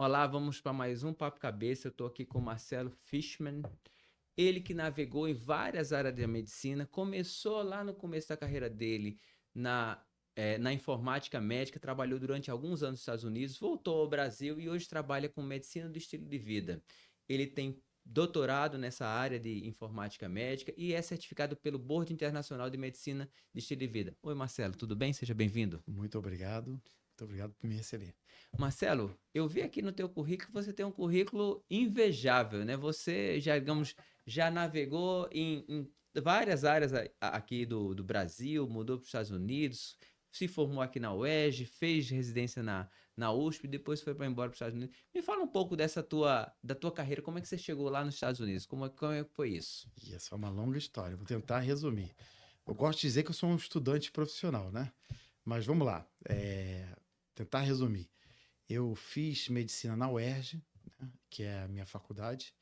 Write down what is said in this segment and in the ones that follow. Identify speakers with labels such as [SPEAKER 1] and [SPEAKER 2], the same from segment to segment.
[SPEAKER 1] Olá, vamos para mais um Papo Cabeça. Eu estou aqui com o Marcelo Fishman. Ele que navegou em várias áreas da medicina, começou lá no começo da carreira dele na, na informática médica, trabalhou durante alguns anos nos Estados Unidos, voltou ao Brasil e hoje trabalha com medicina do estilo de vida. Ele tem doutorado nessa área de informática médica e é certificado pelo Board Internacional de Medicina de Estilo de Vida. Oi, Marcelo, tudo bem? Seja bem-vindo.
[SPEAKER 2] Muito obrigado. Muito obrigado por me receber.
[SPEAKER 1] Marcelo, eu vi aqui no teu currículo que você tem um currículo invejável, né? Você já, digamos, já navegou em várias áreas aqui do Brasil, mudou para os Estados Unidos, se formou aqui na UERJ, fez residência na USP, depois foi para embora para os Estados Unidos. Me fala um pouco da tua carreira, como é que você chegou lá nos Estados Unidos? Como é que foi isso?
[SPEAKER 2] E essa é uma longa história. Vou tentar resumir. Eu gosto de dizer que eu sou um estudante profissional, né? Mas vamos lá. Tentar resumir. Eu fiz medicina na UERJ, né? Que é a minha faculdade,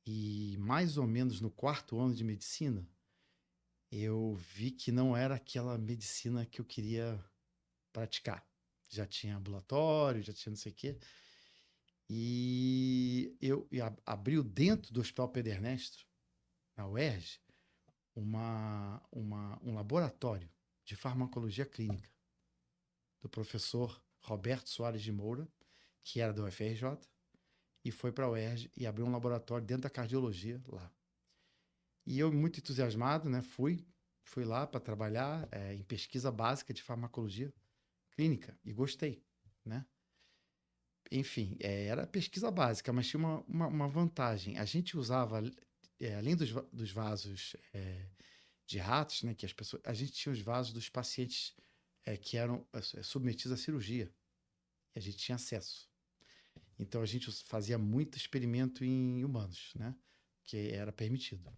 [SPEAKER 2] e mais ou menos no quarto ano de medicina, eu vi que não era aquela medicina que eu queria praticar. Já tinha ambulatório, já tinha não sei o quê. E abriu dentro do Hospital Pedro Ernesto, na UERJ, um laboratório de farmacologia clínica do professor Roberto Soares de Moura, que era do UFRJ, e foi para a UERJ e abriu um laboratório dentro da cardiologia lá. E eu, muito entusiasmado, né, fui lá para trabalhar em pesquisa básica de farmacologia clínica e gostei, né? Enfim, era pesquisa básica, mas tinha uma vantagem. A gente usava, além dos vasos de ratos, né, que as pessoas, a gente tinha os vasos dos pacientes que eram submetidos à cirurgia. E a gente tinha acesso. Então a gente fazia muito experimento em humanos, né, que era permitido.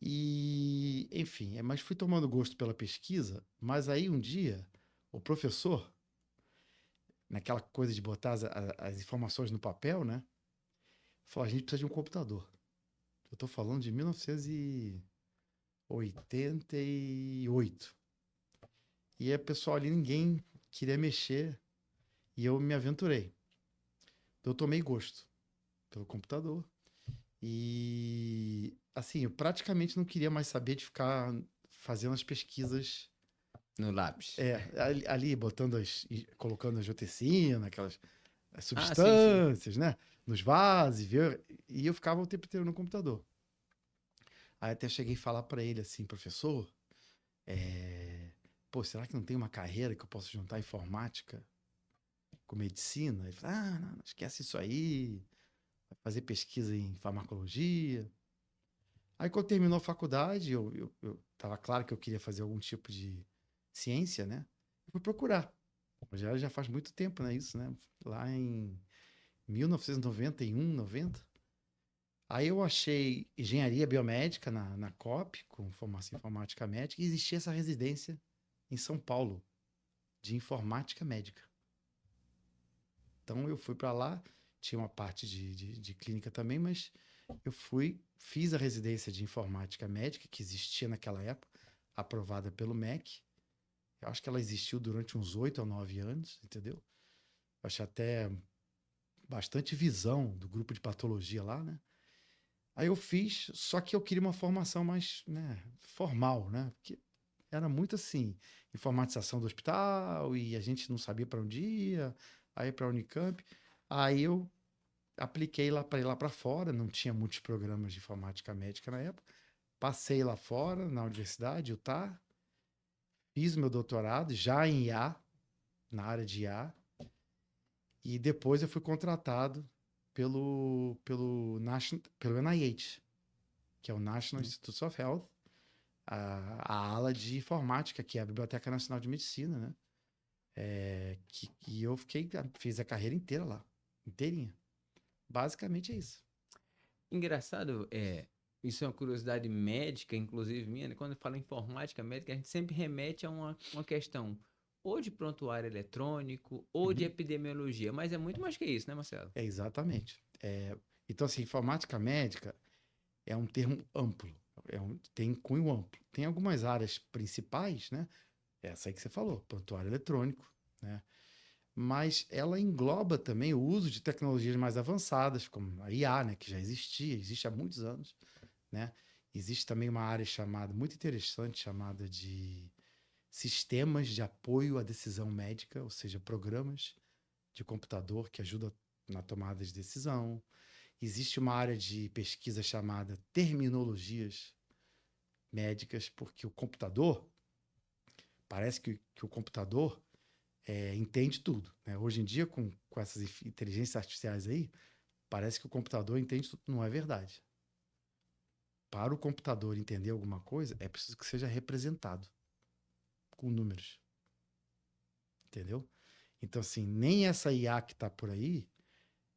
[SPEAKER 2] E, enfim, mas fui tomando gosto pela pesquisa, mas aí um dia o professor, naquela coisa de botar as informações no papel, né, falou: a gente precisa de um computador. Eu estou falando de 1988. E aí, pessoal ali, ninguém queria mexer e eu me aventurei. Então, eu tomei gosto pelo computador e, assim, eu praticamente não queria mais saber de ficar fazendo as pesquisas,
[SPEAKER 1] No lápis.
[SPEAKER 2] ali botando colocando a angiotensina, aquelas as
[SPEAKER 1] Ah, sim, sim.
[SPEAKER 2] substâncias, né, nos vasos, e eu ficava o tempo inteiro no computador. Aí até cheguei a falar para ele assim: professor, pô, será que não tem uma carreira que eu possa juntar informática com medicina? Ele falou: ah, não, esquece isso aí, vai fazer pesquisa em farmacologia. Aí quando terminou a faculdade, eu tava claro que eu queria fazer algum tipo de ciência, né? Eu fui procurar. Já faz muito tempo, né? Isso, né? Lá em 1991, 90. Aí eu achei engenharia biomédica na COP, com formação em informática médica, e existia essa residência em São Paulo, de informática médica. Então eu fui para lá, tinha uma parte de clínica também, mas eu fiz a residência de informática médica, que existia naquela época, aprovada pelo MEC. Eu acho que ela existiu durante uns 8 ou 9 anos, entendeu? Eu achei até bastante visão do grupo de patologia lá, né? Aí eu fiz, só que eu queria uma formação mais, né, formal, né? Porque era muito assim, informatização do hospital e a gente não sabia para onde ia, aí para a Unicamp. Aí eu apliquei lá para ir lá para fora, não tinha muitos programas de informática médica na época. Passei lá fora, na universidade, Utah, fiz meu doutorado já em IA, na área de IA, e depois eu fui contratado pelo NIH, que é o National Institutes of Health, a ala de informática, que é a Biblioteca Nacional de Medicina, né? E eu fiz a carreira inteira lá, inteirinha. Basicamente é isso.
[SPEAKER 1] Engraçado, isso é uma curiosidade médica, inclusive minha, né? Quando fala em informática médica, a gente sempre remete a uma questão ou de prontuário eletrônico ou de
[SPEAKER 2] Uhum.
[SPEAKER 1] epidemiologia, mas é muito mais que isso, né, Marcelo?
[SPEAKER 2] É exatamente. Então, assim, informática médica é um termo amplo, tem cunho amplo. Tem algumas áreas principais, né? Essa aí que você falou, prontuário eletrônico, né? mas ela engloba também o uso de tecnologias mais avançadas, como a IA, né, que já existia, existe há muitos anos, né? Existe também uma área chamada, muito interessante, chamada de sistemas de apoio à decisão médica, ou seja, programas de computador que ajudam na tomada de decisão. Existe uma área de pesquisa chamada terminologias médicas, porque o computador, parece que o computador entende tudo, né? Hoje em dia, com essas inteligências artificiais aí, parece que o computador entende tudo. Não é verdade. Para o computador entender alguma coisa, é preciso que seja representado com números, entendeu? Então, assim, nem essa IA que está por aí,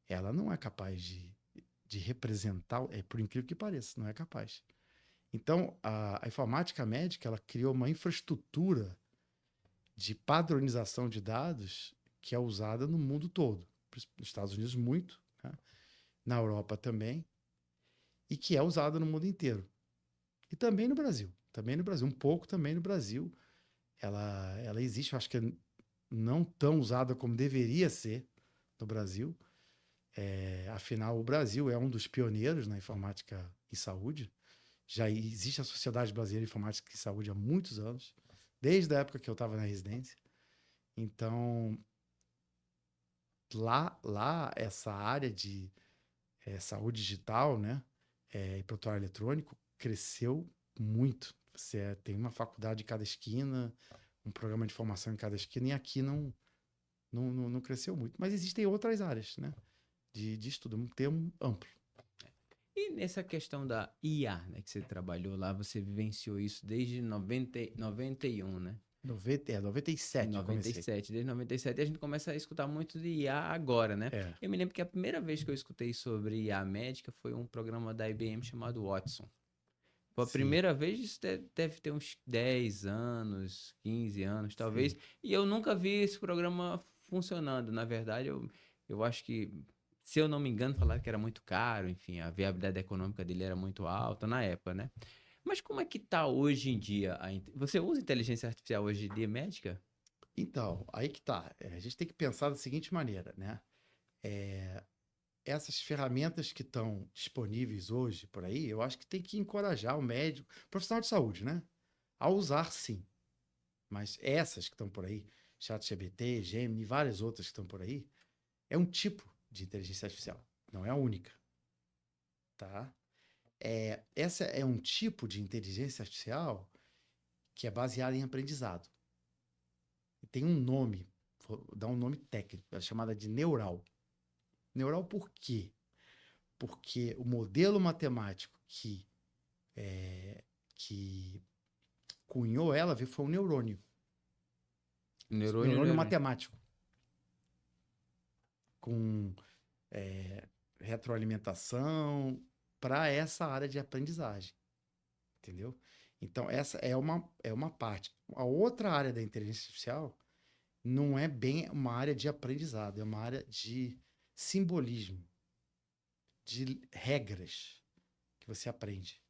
[SPEAKER 2] ela não é capaz de representar, por incrível que pareça, não é capaz. Então, a informática médica, ela criou uma infraestrutura de padronização de dados que é usada no mundo todo. Nos Estados Unidos, muito, né? Na Europa também, e que é usada no mundo inteiro. E também no Brasil. Também no Brasil, um pouco também no Brasil. Ela existe, eu acho que é não tão usada como deveria ser no Brasil. Afinal, o Brasil é um dos pioneiros na informática em saúde. Já existe a Sociedade Brasileira de Informática em Saúde há muitos anos, desde a época que eu estava na residência. Então, lá essa área de saúde digital, né, e prontuário eletrônico, cresceu muito. Você tem uma faculdade em cada esquina, um programa de formação em cada esquina, e aqui não cresceu muito. Mas existem outras áreas, né, de estudo, um termo amplo.
[SPEAKER 1] E nessa questão da IA, né, que você trabalhou lá, você vivenciou isso desde 91, né?
[SPEAKER 2] 97 eu comecei.
[SPEAKER 1] 97, desde 97 a gente começa a escutar muito de IA agora, né?
[SPEAKER 2] É,
[SPEAKER 1] Eu me lembro que a primeira vez que eu escutei sobre IA médica foi um programa da IBM chamado Watson. Foi a
[SPEAKER 2] sim,
[SPEAKER 1] primeira vez, isso deve ter uns 10 anos, 15 anos, talvez.
[SPEAKER 2] sim.
[SPEAKER 1] E eu nunca vi esse programa funcionando. Na verdade, eu acho que, se eu não me engano, falaram que era muito caro, enfim, a viabilidade econômica dele era muito alta na época, né? Mas como é que tá hoje em dia? Você usa inteligência artificial hoje em dia médica?
[SPEAKER 2] Então, aí que tá. A gente tem que pensar da seguinte maneira, né? Essas ferramentas que estão disponíveis hoje por aí, eu acho que tem que encorajar o médico, profissional de saúde, né? A usar sim. Mas essas que estão por aí, ChatGPT, Gemini e várias outras que estão por aí, é um tipo de inteligência artificial, não é a única, tá? Essa é um tipo de inteligência artificial que é baseada em aprendizado. E tem um nome, vou dar um nome técnico, é chamada de neural. Neural por quê? Porque o modelo matemático que cunhou ela foi um neurônio.
[SPEAKER 1] Neurônio,
[SPEAKER 2] Neurônio
[SPEAKER 1] neurônio.
[SPEAKER 2] matemático, com retroalimentação para essa área de aprendizagem, entendeu? Então, essa é uma parte. A outra área da inteligência artificial não é bem uma área de aprendizado, é uma área de simbolismo, de regras que você aprende.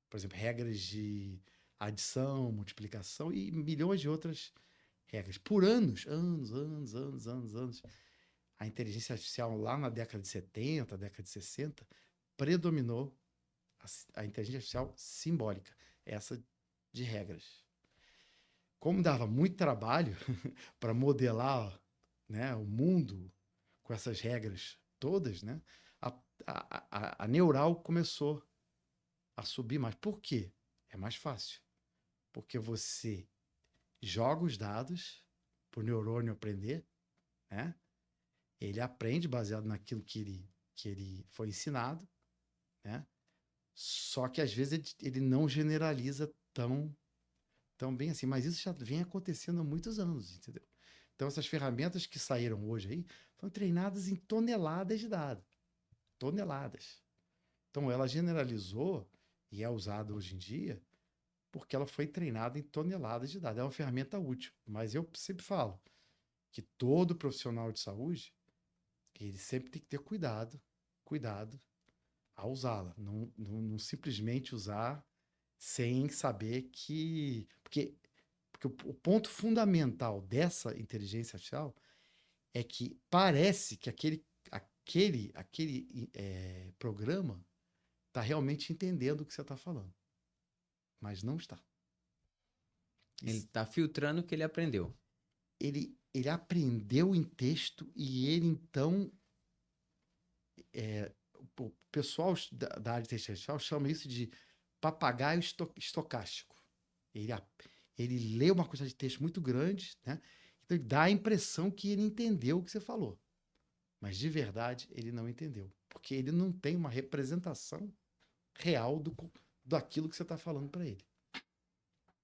[SPEAKER 2] Por exemplo, regras de adição, multiplicação e milhões de outras regras. Por anos, a inteligência artificial lá na década de 70, década de 60, predominou a inteligência artificial simbólica, essa de regras. Como dava muito trabalho para modelar, né, o mundo com essas regras todas, né, a neural começou a subir mais. Por quê? É mais fácil. Porque você joga os dados para o neurônio aprender, né? Ele aprende baseado naquilo que ele foi ensinado, né? Só que às vezes ele não generaliza tão bem assim. Mas isso já vem acontecendo há muitos anos, entendeu? Então essas ferramentas que saíram hoje aí foram treinadas em toneladas de dados. Toneladas. Então ela generalizou e é usada hoje em dia porque ela foi treinada em toneladas de dados. É uma ferramenta útil. Mas eu sempre falo que todo profissional de saúde, ele sempre tem que ter cuidado a usá-la. Não simplesmente usar sem saber que. Porque o ponto fundamental dessa inteligência artificial é que parece que aquele programa está realmente entendendo o que você está falando, mas não está.
[SPEAKER 1] Ele está filtrando o que ele aprendeu.
[SPEAKER 2] Ele aprendeu em texto e ele, então, o pessoal da área de inteligência artificial chama isso de papagaio estocástico. Ele lê uma quantidade de texto muito grande, né? Então, ele dá a impressão que ele entendeu o que você falou. Mas, de verdade, ele não entendeu. Porque ele não tem uma representação real daquilo que você está falando para ele.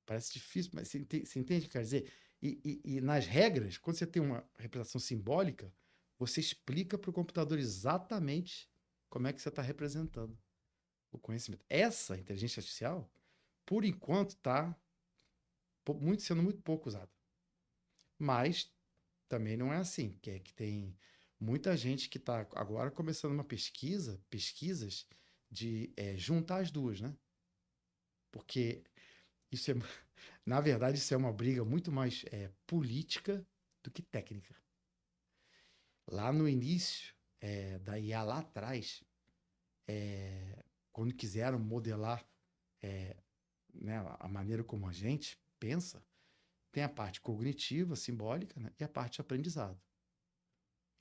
[SPEAKER 2] Parece difícil, mas você entende o que quer dizer? E nas regras, quando você tem uma representação simbólica, você explica para o computador exatamente como é que você está representando o conhecimento. Essa inteligência artificial, por enquanto, está sendo muito pouco usada. Mas também não é assim, que tem muita gente que está agora começando uma pesquisas de juntar as duas, né? Porque isso na verdade, isso é uma briga muito mais política do que técnica. Lá no início da IA, lá atrás, quando quiseram modelar né, a maneira como a gente pensa, tem a parte cognitiva, simbólica, né, e a parte de aprendizado.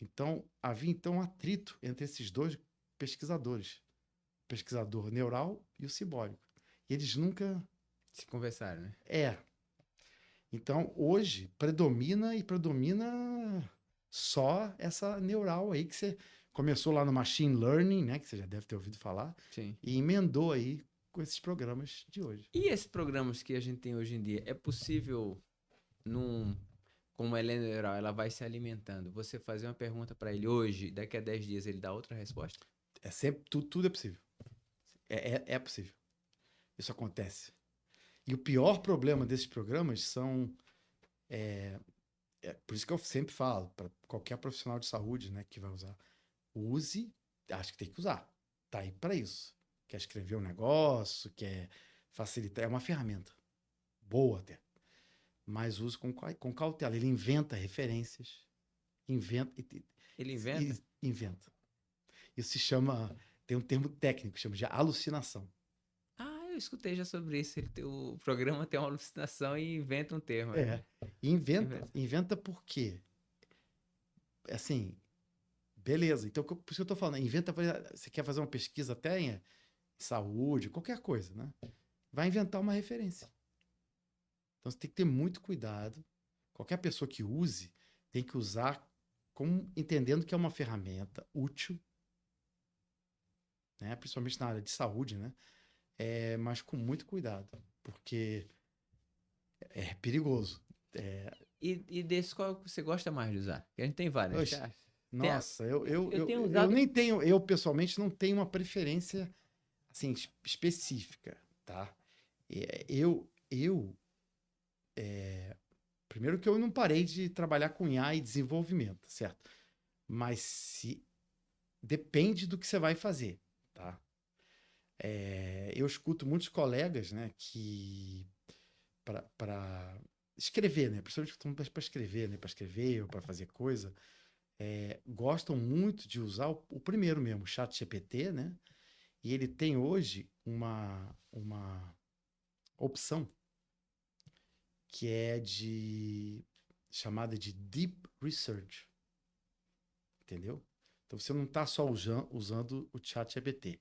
[SPEAKER 2] Então, havia um atrito entre esses dois pesquisadores, o pesquisador neural e o simbólico. E eles nunca
[SPEAKER 1] Se conversaram, né?
[SPEAKER 2] Então, hoje, predomina só essa neural aí que você começou lá no machine learning, né, que você já deve ter ouvido falar,
[SPEAKER 1] Sim.
[SPEAKER 2] e emendou aí com esses programas de hoje.
[SPEAKER 1] E esses programas que a gente tem hoje em dia, é possível, como ela é neural, ela vai se alimentando, você fazer uma pergunta para ele hoje, daqui a 10 dias ele dá outra resposta?
[SPEAKER 2] É sempre, tudo é possível. É possível. Isso acontece. E o pior problema desses programas são... por isso que eu sempre falo, para qualquer profissional de saúde, né, que vai usar, use, acho que tem que usar. Tá aí para isso. Quer escrever um negócio, quer facilitar, é uma ferramenta. Boa até. Mas use com cautela. Ele inventa referências.
[SPEAKER 1] Ele inventa?
[SPEAKER 2] Inventa. Isso se chama, tem um termo técnico, chama de alucinação.
[SPEAKER 1] Ah, eu escutei já sobre isso. O programa tem uma alucinação e inventa um termo.
[SPEAKER 2] Inventa por quê? Assim, beleza. Então, por isso que eu tô falando, inventa, você quer fazer uma pesquisa até em saúde, qualquer coisa, né? Vai inventar uma referência. Então, você tem que ter muito cuidado. Qualquer pessoa que use, tem que usar entendendo que é uma ferramenta útil, né? Principalmente na área de saúde, né? Mas com muito cuidado, porque é perigoso.
[SPEAKER 1] E desse, qual que você gosta mais de usar? Porque a gente tem vários.
[SPEAKER 2] Oxe, nossa,
[SPEAKER 1] eu tenho
[SPEAKER 2] eu
[SPEAKER 1] usado...
[SPEAKER 2] nem tenho, eu pessoalmente não tenho uma preferência assim específica, tá? Primeiro que eu não parei de trabalhar com IA e desenvolvimento, certo? Mas depende do que você vai fazer, tá? Eu escuto muitos colegas, né, que para escrever, né, principalmente para escrever, né, para escrever ou para fazer coisa, gostam muito de usar o primeiro mesmo, o ChatGPT, né? E ele tem hoje uma opção que é chamada de Deep Research, entendeu? Então você não está só usando o ChatGPT,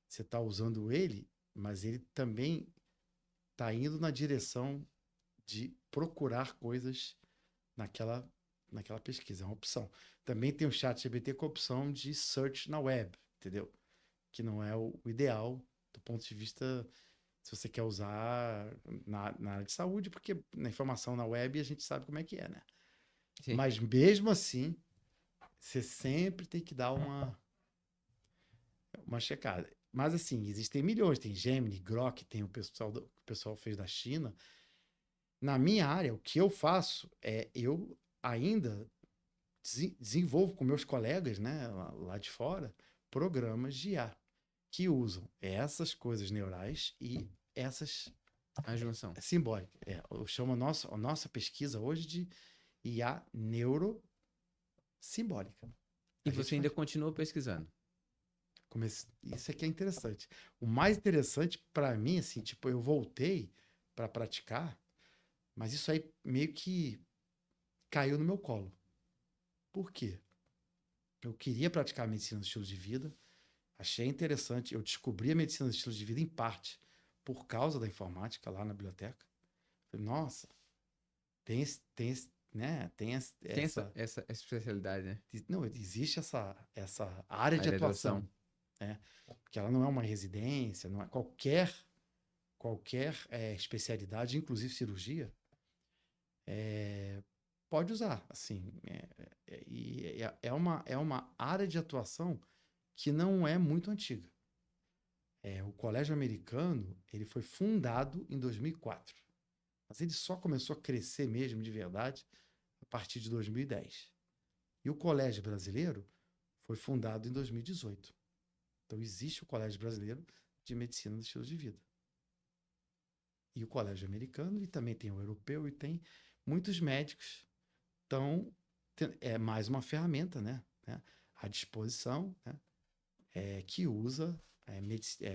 [SPEAKER 2] você está usando ele, mas ele também está indo na direção de procurar coisas naquela pesquisa, é uma opção. Também tem o ChatGPT com a opção de search na web, entendeu? Que não é o ideal do ponto de vista se você quer usar na área de saúde, porque na informação na web a gente sabe como é que é, né?
[SPEAKER 1] Sim.
[SPEAKER 2] Mas mesmo assim, você sempre tem que dar uma checada. Mas assim, existem milhões, tem Gemini, Grok, tem o pessoal fez da China. Na minha área, o que eu faço eu ainda desenvolvo com meus colegas, né, lá de fora, programas de IA que usam essas coisas neurais e essas
[SPEAKER 1] A junção.
[SPEAKER 2] simbólicas. Eu chamo a nossa pesquisa hoje de IA simbólica.
[SPEAKER 1] E
[SPEAKER 2] A gente
[SPEAKER 1] você ainda
[SPEAKER 2] faz.
[SPEAKER 1] continua pesquisando.
[SPEAKER 2] Isso aqui é interessante. O mais interessante para mim, assim, tipo, eu voltei para praticar, mas isso aí meio que caiu no meu colo. Por quê? Eu queria praticar a medicina do estilo de vida, achei interessante. Eu descobri a medicina do estilo de vida em parte por causa da informática lá na biblioteca. Falei, nossa, né?
[SPEAKER 1] Tem essa especialidade, né?
[SPEAKER 2] Não, existe essa área de
[SPEAKER 1] Área de
[SPEAKER 2] atuação,
[SPEAKER 1] atuação.
[SPEAKER 2] né? Porque ela não é uma residência, não é qualquer especialidade, inclusive cirurgia, pode usar, assim, é uma área de atuação que não é muito antiga. O Colégio Americano, ele foi fundado em 2004, mas ele só começou a crescer mesmo de verdade a partir de 2010. E o Colégio Brasileiro foi fundado em 2018. Então existe o Colégio Brasileiro de Medicina do Estilo de Vida. E o Colégio Americano, e também tem o Europeu, e tem muitos médicos. Então, é mais uma ferramenta, né, à disposição, né, que usa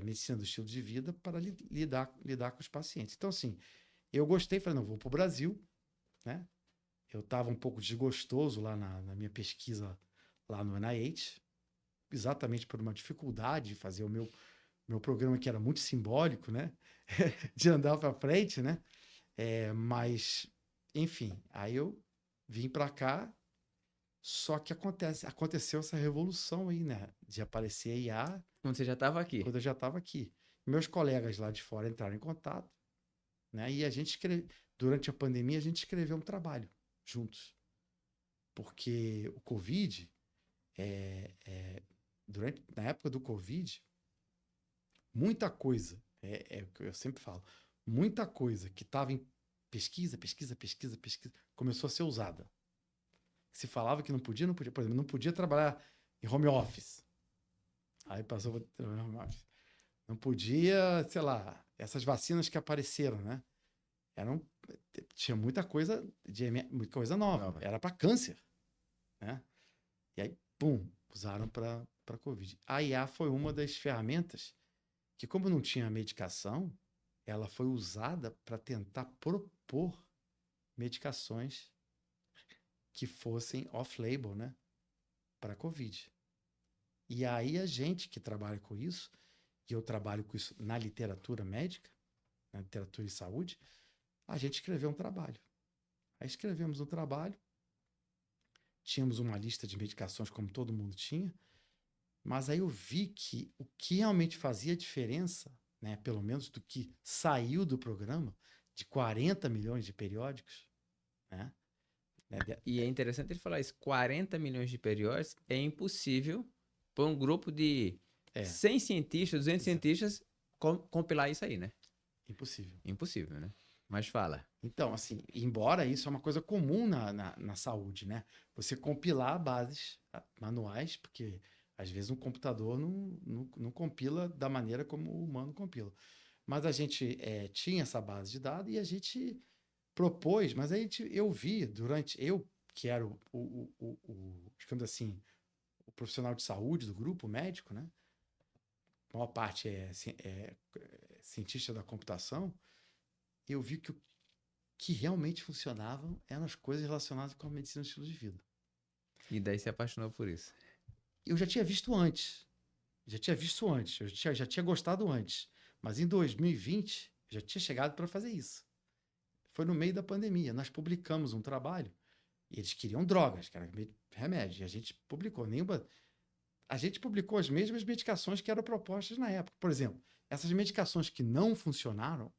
[SPEAKER 2] medicina do estilo de vida para lidar com os pacientes. Então, assim, eu gostei, falei, não, vou para o Brasil, né? Eu estava um pouco desgostoso lá na minha pesquisa lá no NIH, exatamente por uma dificuldade de fazer o meu programa, que era muito simbólico, né? De andar para frente, né? Mas, enfim, aí eu vim para cá, só que aconteceu essa revolução aí, né? De aparecer a IA
[SPEAKER 1] Quando você já estava aqui.
[SPEAKER 2] quando eu já estava aqui. Meus colegas lá de fora entraram em contato, né? E durante a pandemia, a gente escreveu um trabalho juntos. Porque o Covid, na época do Covid, muita coisa, é o que eu sempre falo, muita coisa que estava em pesquisa, começou a ser usada. Se falava que não podia, por exemplo, não podia trabalhar em home office. Aí passou para trabalhar em home office. Não podia, sei lá, essas vacinas que apareceram, né? Tinha muita coisa nova. Era para câncer, né? E aí, pum, usaram para Covid. A IA foi uma das ferramentas que, como não tinha medicação, ela foi usada para tentar propor medicações que fossem off-label, né, para Covid. E aí a gente que trabalha com isso, e eu trabalho com isso na literatura médica, na literatura de saúde, a gente escreveu um trabalho. Aí escrevemos um trabalho, tínhamos uma lista de medicações como todo mundo tinha, mas aí eu vi que o que realmente fazia diferença, né, pelo menos do que saiu do programa, de 40 milhões de periódicos, né?
[SPEAKER 1] E é interessante ele falar isso, 40 milhões de periódicos é impossível para um grupo de 100 cientistas, 200 cientistas compilar isso aí, né?
[SPEAKER 2] Impossível.
[SPEAKER 1] Impossível, né? Mas fala.
[SPEAKER 2] Então, assim, embora isso é uma coisa comum na saúde, né? Você compilar bases manuais, porque às vezes um computador não compila da maneira como o humano compila. Mas a gente tinha essa base de dados e a gente propôs, mas aí eu vi eu que era digamos assim, o profissional de saúde do grupo, o médico, né? A maior parte é cientista da computação, eu vi que o que realmente funcionavam eram as coisas relacionadas com a medicina do estilo de vida.
[SPEAKER 1] E daí se apaixonou por isso.
[SPEAKER 2] Eu já tinha visto antes. Eu já tinha gostado antes. Mas em 2020, eu já tinha chegado para fazer isso. Foi no meio da pandemia. Nós publicamos um trabalho e eles queriam drogas, que era remédio. E a gente publicou. A gente publicou as mesmas medicações que eram propostas na época. Por exemplo, essas medicações que não funcionaram,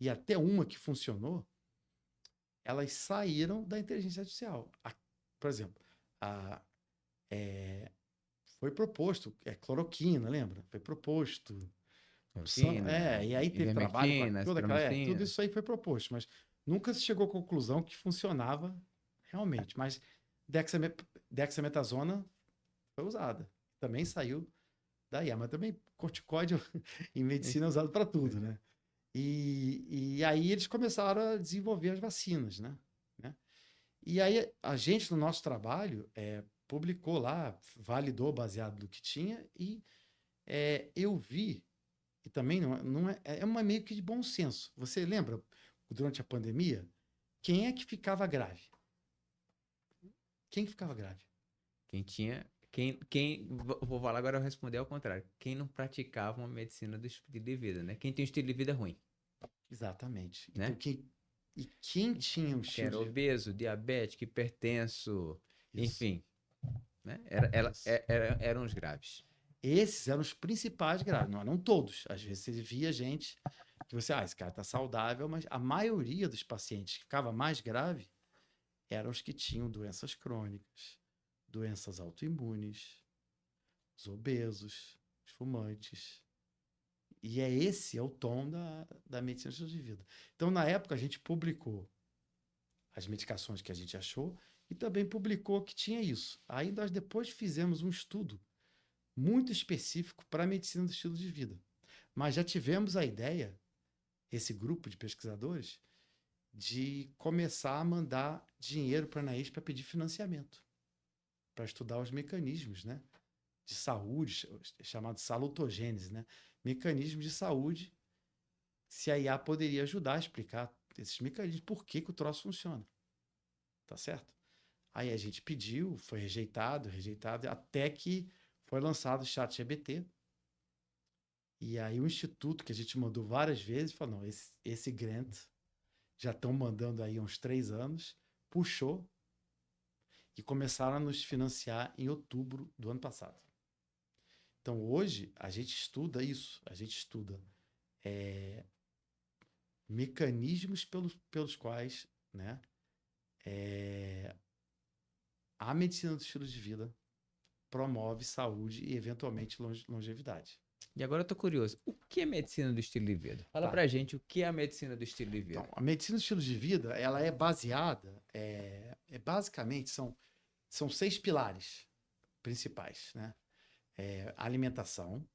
[SPEAKER 2] e até uma que funcionou, elas saíram da inteligência artificial. Por exemplo, foi proposto, cloroquina, lembra? Foi proposto.
[SPEAKER 1] Cloroquina,
[SPEAKER 2] E aí teve trabalho com
[SPEAKER 1] ivermectina,
[SPEAKER 2] tudo
[SPEAKER 1] azitromicina.
[SPEAKER 2] isso aí foi proposto, mas nunca se chegou à conclusão que funcionava realmente. Mas dexametasona foi usada. Também saiu da IA, mas também corticóide em medicina é usado para tudo, né? E aí eles começaram a desenvolver as vacinas, né? E aí a gente, no nosso trabalho, publicou lá, validou baseado no que tinha, e eu vi, e também é uma meio que de bom senso. Você lembra, durante a pandemia, quem é que ficava grave? Quem que ficava grave?
[SPEAKER 1] Quem tinha. Vou falar agora, eu vou responder ao contrário. Quem não praticava uma medicina do estilo de vida, né? Quem tem um estilo de vida ruim,
[SPEAKER 2] Exatamente. Então,
[SPEAKER 1] né?
[SPEAKER 2] quem tinha um
[SPEAKER 1] Que
[SPEAKER 2] estilo
[SPEAKER 1] era
[SPEAKER 2] de...
[SPEAKER 1] obeso, diabético, hipertenso,
[SPEAKER 2] Isso,
[SPEAKER 1] enfim, né?
[SPEAKER 2] isso.
[SPEAKER 1] Eram os graves.
[SPEAKER 2] Esses eram os principais graves, não eram todos. Às vezes você via gente que você, esse cara tá saudável, mas a maioria dos pacientes que ficava mais grave eram os que tinham doenças crônicas, doenças autoimunes, os obesos, os fumantes. E esse é o tom da medicina de estilo de vida. Então, na época, a gente publicou as medicações que a gente achou e também publicou que tinha isso. Aí nós depois fizemos um estudo muito específico para a medicina do estilo de vida. Mas já tivemos a ideia, esse grupo de pesquisadores, de começar a mandar dinheiro para a Anaís para pedir financiamento, para estudar os mecanismos, né, de saúde, chamado salutogênese, né, mecanismos de saúde, se a IA poderia ajudar a explicar esses mecanismos, por que o troço funciona. Tá certo? Aí a gente pediu, foi rejeitado, até que foi lançado o ChatGPT. E aí o instituto, que a gente mandou várias vezes, falou, não, esse grant, já estão mandando aí há uns 3 anos, puxou e começaram a nos financiar em outubro do ano passado. Então hoje a gente estuda isso, a gente estuda mecanismos pelos quais, né, a medicina do estilo de vida promove saúde e, eventualmente, longevidade.
[SPEAKER 1] E agora eu tô curioso. O que é medicina do estilo de vida? Fala
[SPEAKER 2] Tá.
[SPEAKER 1] pra gente o que é a medicina do estilo de vida.
[SPEAKER 2] Então, a medicina do estilo de vida, ela é baseada, basicamente, são 6 pilares principais, né? Alimentação,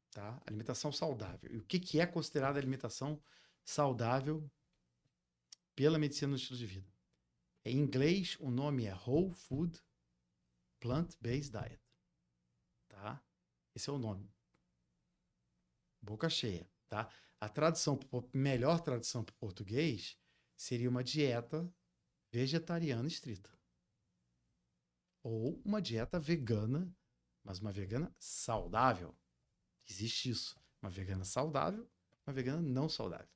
[SPEAKER 2] tá? Alimentação saudável. E o que é considerada alimentação saudável pela medicina do estilo de vida? Em inglês, o nome é Whole Food Plant-Based Diet, tá? Esse é o nome. Boca cheia, tá? Melhor tradução para o português seria uma dieta vegetariana estrita. Ou uma dieta vegana, mas uma vegana saudável. Existe isso. Uma vegana saudável, uma vegana não saudável.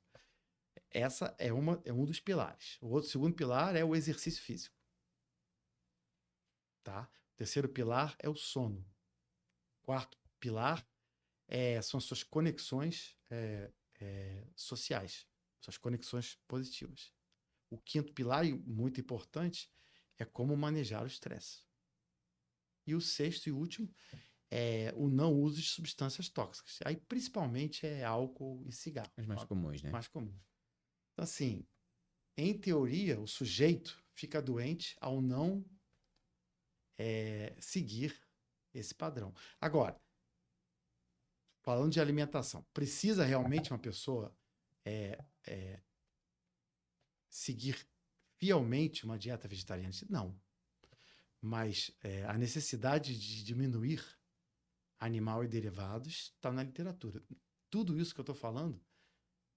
[SPEAKER 2] Essa é um dos pilares. O segundo pilar é o exercício físico. Tá? O terceiro pilar é o sono. O quarto pilar são suas conexões sociais, suas conexões positivas. O quinto pilar, e muito importante, é como manejar o estresse. E o sexto e último é o não uso de substâncias tóxicas. Aí, principalmente, é álcool e cigarro.
[SPEAKER 1] Os mais comuns, né?
[SPEAKER 2] Mais comum. Então, assim, em teoria, o sujeito fica doente ao não seguir esse padrão. Agora, falando de alimentação, precisa realmente uma pessoa seguir fielmente uma dieta vegetariana? Não. Mas a necessidade de diminuir animal e derivados está na literatura. Tudo isso que eu estou falando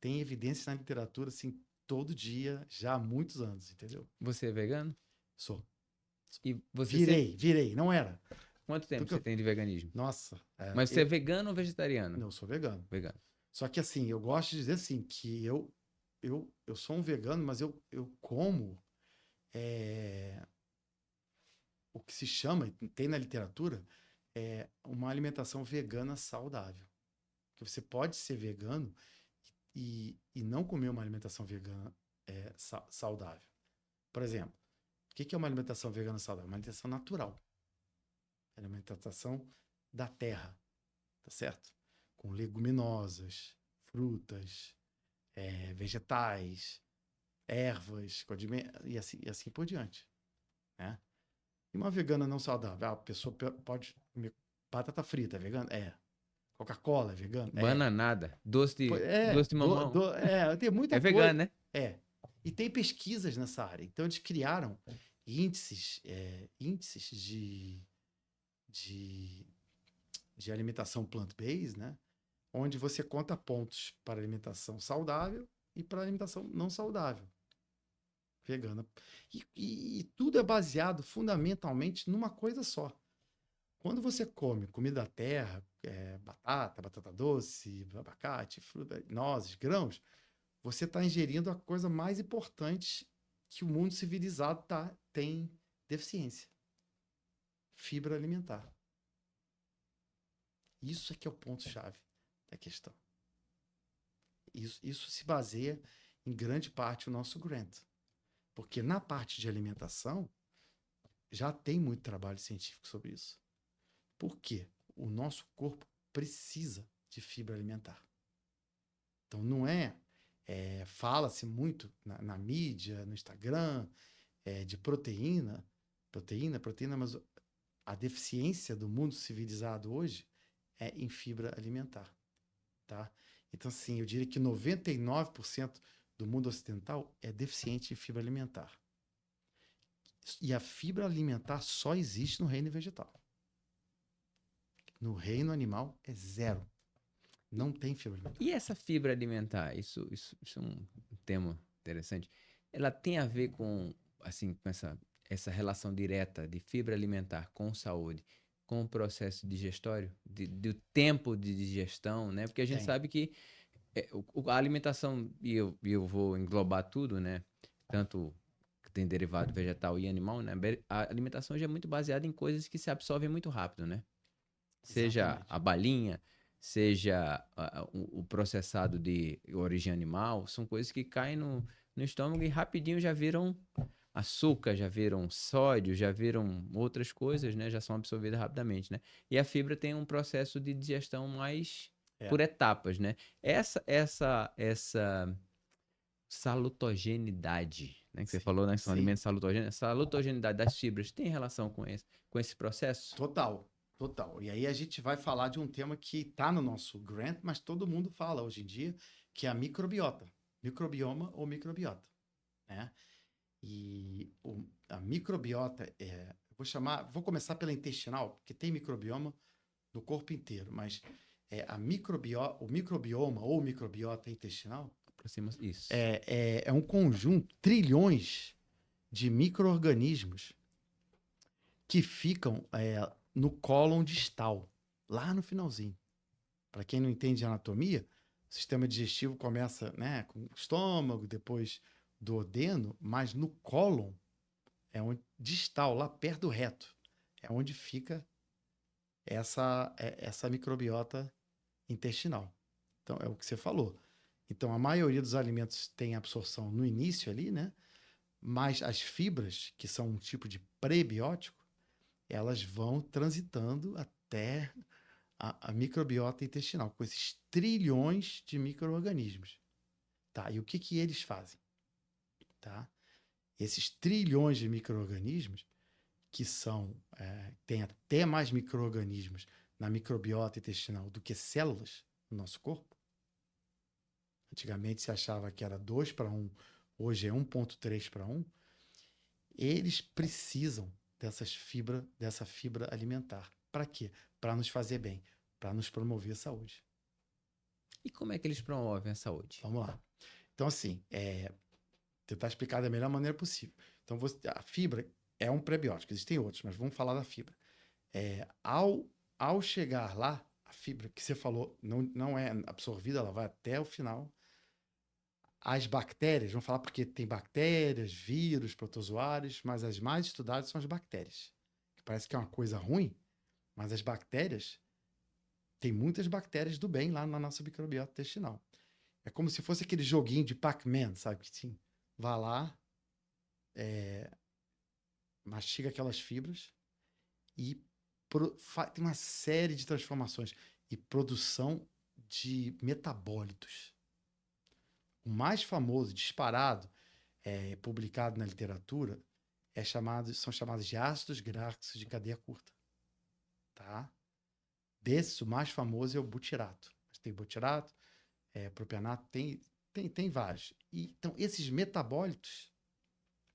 [SPEAKER 2] tem evidência na literatura, assim, todo dia, já há muitos anos, entendeu?
[SPEAKER 1] Você é vegano?
[SPEAKER 2] Sou.
[SPEAKER 1] E você
[SPEAKER 2] Virei, não era.
[SPEAKER 1] Quanto tempo você tem de veganismo?
[SPEAKER 2] Nossa.
[SPEAKER 1] Mas você é vegano ou vegetariano?
[SPEAKER 2] Não, eu sou vegano.
[SPEAKER 1] Vegano.
[SPEAKER 2] Só que assim, eu gosto de dizer assim, que eu sou um vegano, mas eu como o que se chama, tem na literatura, uma alimentação vegana saudável. Que você pode ser vegano e não comer uma alimentação vegana saudável. Por exemplo, o que é uma alimentação vegana saudável? Uma alimentação natural. É uma alimentação da terra, tá certo? Com leguminosas, frutas, vegetais, ervas, e assim por diante, né? E uma vegana não saudável? A pessoa pode comer batata frita, é vegana? Coca-Cola, é vegana?
[SPEAKER 1] Bananada. Doce de mamão.
[SPEAKER 2] Tem muita
[SPEAKER 1] É
[SPEAKER 2] coisa.
[SPEAKER 1] vegano, né?
[SPEAKER 2] E tem pesquisas nessa área. Então, eles criaram índices de, de alimentação plant-based, né? Onde você conta pontos para alimentação saudável e para alimentação não saudável, vegana. E tudo é baseado fundamentalmente numa coisa só. Quando você come comida da terra, batata doce, abacate, fruta, nozes, grãos, você está ingerindo a coisa mais importante que o mundo civilizado tem deficiência: fibra alimentar. Isso é que é o ponto-chave da questão. Isso se baseia em grande parte o nosso grant. Porque na parte de alimentação já tem muito trabalho científico sobre isso. Por quê? O nosso corpo precisa de fibra alimentar. Então não fala-se muito na mídia, no Instagram, de proteína, mas a deficiência do mundo civilizado hoje é em fibra alimentar, tá? Então, assim, eu diria que 99% do mundo ocidental é deficiente em fibra alimentar. E a fibra alimentar só existe no reino vegetal. No reino animal é zero. Não tem fibra alimentar.
[SPEAKER 1] E essa fibra alimentar, isso é um tema interessante. Ela tem a ver com, assim, com essa relação direta de fibra alimentar com saúde, com o processo digestório, do tempo de digestão, né? Porque a gente
[SPEAKER 2] Tem.
[SPEAKER 1] sabe que a alimentação, e eu vou englobar tudo, né? Tanto que tem derivado vegetal e animal, né? A alimentação já é muito baseada em coisas que se absorvem muito rápido, né? Seja
[SPEAKER 2] Exatamente.
[SPEAKER 1] a balinha, seja o processado de origem animal, são coisas que caem no estômago e rapidinho já viram açúcar, já viram sódio, já viram outras coisas, né? Já são absorvidas rapidamente, né? E a fibra tem um processo de digestão mais por etapas, né? Essa salutogenidade, né? Que você falou, né? Que são alimentos salutogênicos. Essa salutogenidade das fibras tem relação com esse processo?
[SPEAKER 2] Total. E aí a gente vai falar de um tema que está no nosso grant, mas todo mundo fala hoje em dia, que é a microbiota. Microbioma ou microbiota, né? E a microbiota vou começar pela intestinal, porque tem microbioma no corpo inteiro, mas o microbioma ou microbiota intestinal
[SPEAKER 1] Isso.
[SPEAKER 2] é um conjunto, trilhões de micro-organismos que ficam no cólon distal, lá no finalzinho. Para quem não entende de anatomia, o sistema digestivo começa, né, com o estômago, depois duodeno, mas no cólon é onde distal, lá perto do reto, é onde fica essa microbiota intestinal. Então, é o que você falou. Então, a maioria dos alimentos tem absorção no início ali, né? Mas as fibras, que são um tipo de prebiótico, elas vão transitando até a microbiota intestinal, com esses trilhões de micro-organismos. Tá? E o que eles fazem? Tá? Esses trilhões de micro-organismos, que tem até mais micro-organismos na microbiota intestinal do que células no nosso corpo. Antigamente se achava que era 2:1, hoje é 1,3:1. Eles precisam dessa fibra alimentar. Para quê? Para nos fazer bem, para nos promover a saúde.
[SPEAKER 1] E como é que eles promovem a saúde?
[SPEAKER 2] Vamos lá. Então, assim, tentar explicar da melhor maneira possível. Então, a fibra é um prebiótico, existem outros, mas vamos falar da fibra. Ao chegar lá, a fibra que você falou não é absorvida, ela vai até o final. As bactérias, vamos falar porque tem bactérias, vírus, protozoários, mas as mais estudadas são as bactérias. Que parece que é uma coisa ruim, mas as bactérias, tem muitas bactérias do bem lá na nossa microbiota intestinal. É como se fosse aquele joguinho de Pac-Man, sabe? Que sim, vá lá, mastiga aquelas fibras e tem uma série de transformações e produção de metabólitos. O mais famoso, disparado, publicado na literatura, são chamados de ácidos graxos de cadeia curta. Tá? Desses, o mais famoso é o butirato. Tem butirato, propionato, tem Tem vários. Então, esses metabólitos,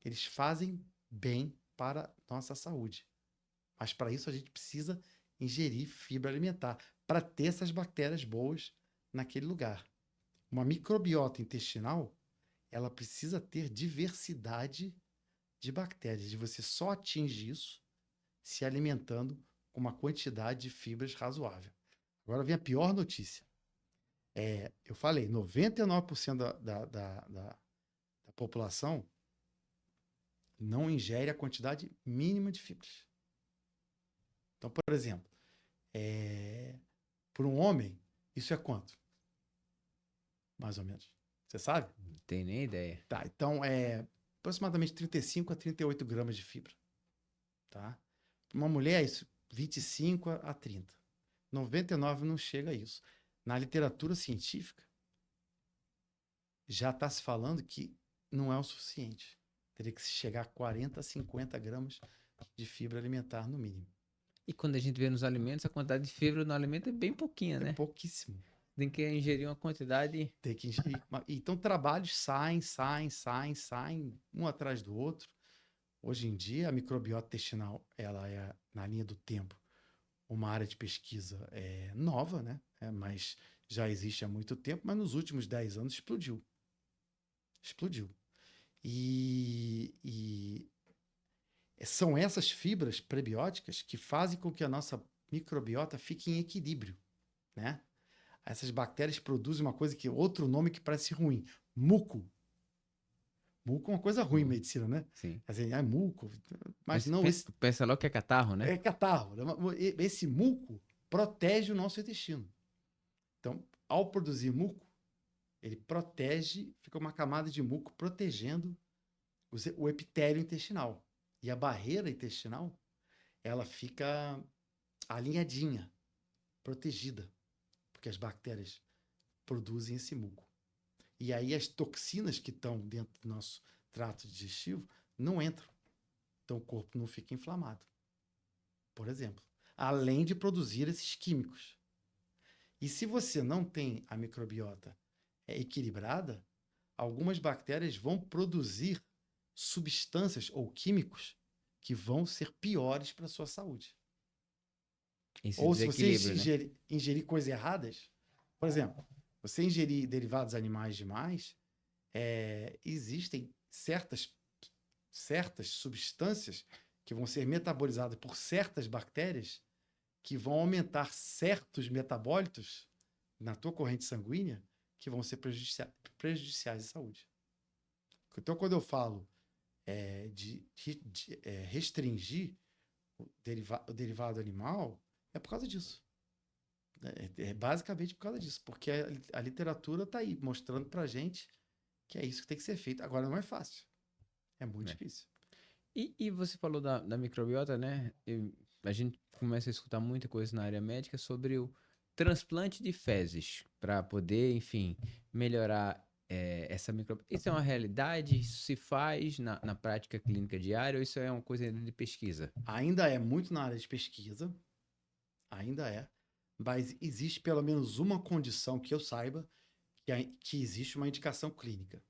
[SPEAKER 2] eles fazem bem para a nossa saúde. Mas para isso a gente precisa ingerir fibra alimentar, para ter essas bactérias boas naquele lugar. Uma microbiota intestinal, ela precisa ter diversidade de bactérias, e você só atinge isso se alimentando com uma quantidade de fibras razoável. Agora vem a pior notícia. Eu falei, 99% da população não ingere a quantidade mínima de fibras. Então, por exemplo, para um homem, isso é quanto? Mais ou menos. Você sabe?
[SPEAKER 1] Não tem nem ideia.
[SPEAKER 2] Tá, então é aproximadamente 35 a 38 gramas de fibra. Tá? Para uma mulher, isso 25 a 30. 99 não chega a isso. Na literatura científica, já está se falando que não é o suficiente. Teria que chegar a 40 a 50 gramas de fibra alimentar no mínimo.
[SPEAKER 1] E quando a gente vê nos alimentos, a quantidade de fibra no alimento é bem pouquinha, né?
[SPEAKER 2] É pouquíssimo.
[SPEAKER 1] Tem que ingerir uma quantidade.
[SPEAKER 2] Tem que ingerir. Então, trabalhos saem, um atrás do outro. Hoje em dia, a microbiota intestinal, ela é, na linha do tempo, uma área de pesquisa nova, né? Mas já existe há muito tempo, mas nos últimos 10 anos explodiu. Explodiu. E são essas fibras prebióticas que fazem com que a nossa microbiota fique em equilíbrio, né? Essas bactérias produzem uma coisa que outro nome que parece ruim, muco. Muco é uma coisa ruim em medicina, né?
[SPEAKER 1] Sim.
[SPEAKER 2] Assim, muco. Mas
[SPEAKER 1] Mas
[SPEAKER 2] não,
[SPEAKER 1] pensa logo que é catarro, né?
[SPEAKER 2] é catarro. Esse muco protege o nosso intestino. Então, ao produzir muco, ele protege, fica uma camada de muco protegendo o epitélio intestinal. E a barreira intestinal, ela fica alinhadinha, protegida, porque as bactérias produzem esse muco. E aí as toxinas que estão dentro do nosso trato digestivo não entram. Então o corpo não fica inflamado, por exemplo. Além de produzir esses químicos. E se você não tem a microbiota equilibrada, algumas bactérias vão produzir substâncias ou químicos que vão ser piores para a sua saúde.
[SPEAKER 1] Esse
[SPEAKER 2] Ou se você
[SPEAKER 1] desequilíbrio, né?
[SPEAKER 2] ingerir coisas erradas, por exemplo, você ingerir derivados animais demais, existem certas substâncias que vão ser metabolizadas por certas bactérias que vão aumentar certos metabólitos na tua corrente sanguínea que vão ser prejudiciais à saúde. Então, quando eu falo de restringir o derivado animal, é por causa disso. É basicamente por causa disso, porque a literatura está aí mostrando para a gente que é isso que tem que ser feito. Agora não é fácil, é muito difícil.
[SPEAKER 1] E você falou da microbiota, né? A gente começa a escutar muita coisa na área médica sobre o transplante de fezes para poder, enfim, melhorar essa microbiota. Isso é uma realidade? Isso se faz na prática clínica diária ou isso é uma coisa de pesquisa?
[SPEAKER 2] Ainda é muito na área de pesquisa, ainda é, mas existe pelo menos uma condição que eu saiba que existe uma indicação clínica.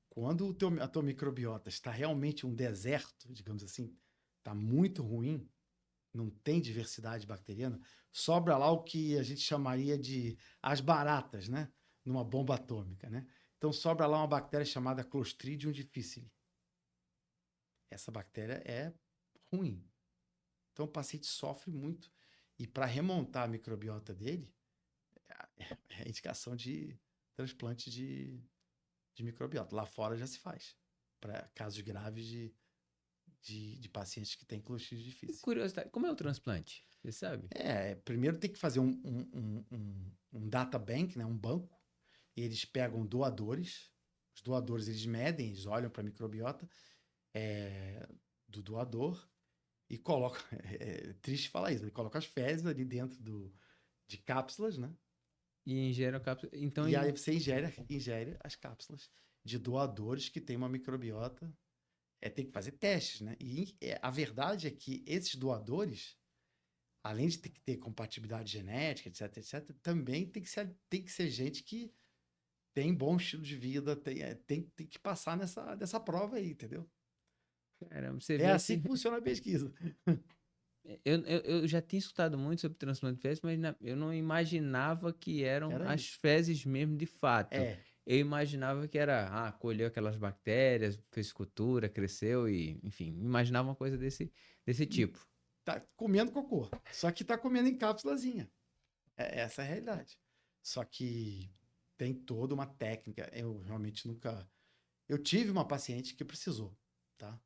[SPEAKER 2] Quando a tua microbiota está realmente um deserto, digamos assim, está muito ruim, não tem diversidade bacteriana, sobra lá o que a gente chamaria de as baratas, né? Numa bomba atômica, né? Então sobra lá uma bactéria chamada Clostridium difficile. Essa bactéria é ruim. Então o paciente sofre muito. E para remontar a microbiota dele, é indicação de transplante de microbiota. Lá fora já se faz. Para casos graves de pacientes que têm Clostridium difficile.
[SPEAKER 1] Curiosidade, como é o transplante? Você sabe?
[SPEAKER 2] Primeiro tem que fazer um data bank, né, um banco, e eles pegam doadores. Os doadores, eles medem, eles olham para a microbiota do doador e colocam, é triste falar isso, ele coloca as fezes ali dentro de cápsulas, né?
[SPEAKER 1] E ingere a cápsula. Então,
[SPEAKER 2] E aí você ingere as cápsulas de doadores que têm uma microbiota. Tem que fazer testes, né? E a verdade é que esses doadores, além de ter que ter compatibilidade genética, etc, também tem que ser gente que tem bom estilo de vida, tem que passar nessa prova aí, entendeu?
[SPEAKER 1] Caramba, você
[SPEAKER 2] É
[SPEAKER 1] vê
[SPEAKER 2] assim
[SPEAKER 1] que
[SPEAKER 2] que funciona a pesquisa.
[SPEAKER 1] eu já tinha escutado muito sobre transplante de fezes, mas eu não imaginava que eram
[SPEAKER 2] Era
[SPEAKER 1] as
[SPEAKER 2] isso.
[SPEAKER 1] fezes mesmo de fato.
[SPEAKER 2] É,
[SPEAKER 1] Eu imaginava que era, colheu aquelas bactérias, fez cultura, cresceu e, enfim, imaginava uma coisa desse tipo.
[SPEAKER 2] tá comendo cocô. Só que tá comendo em cápsulazinha. Essa é a realidade. Só que tem toda uma técnica. Eu realmente nunca. Eu tive uma paciente que precisou, tá?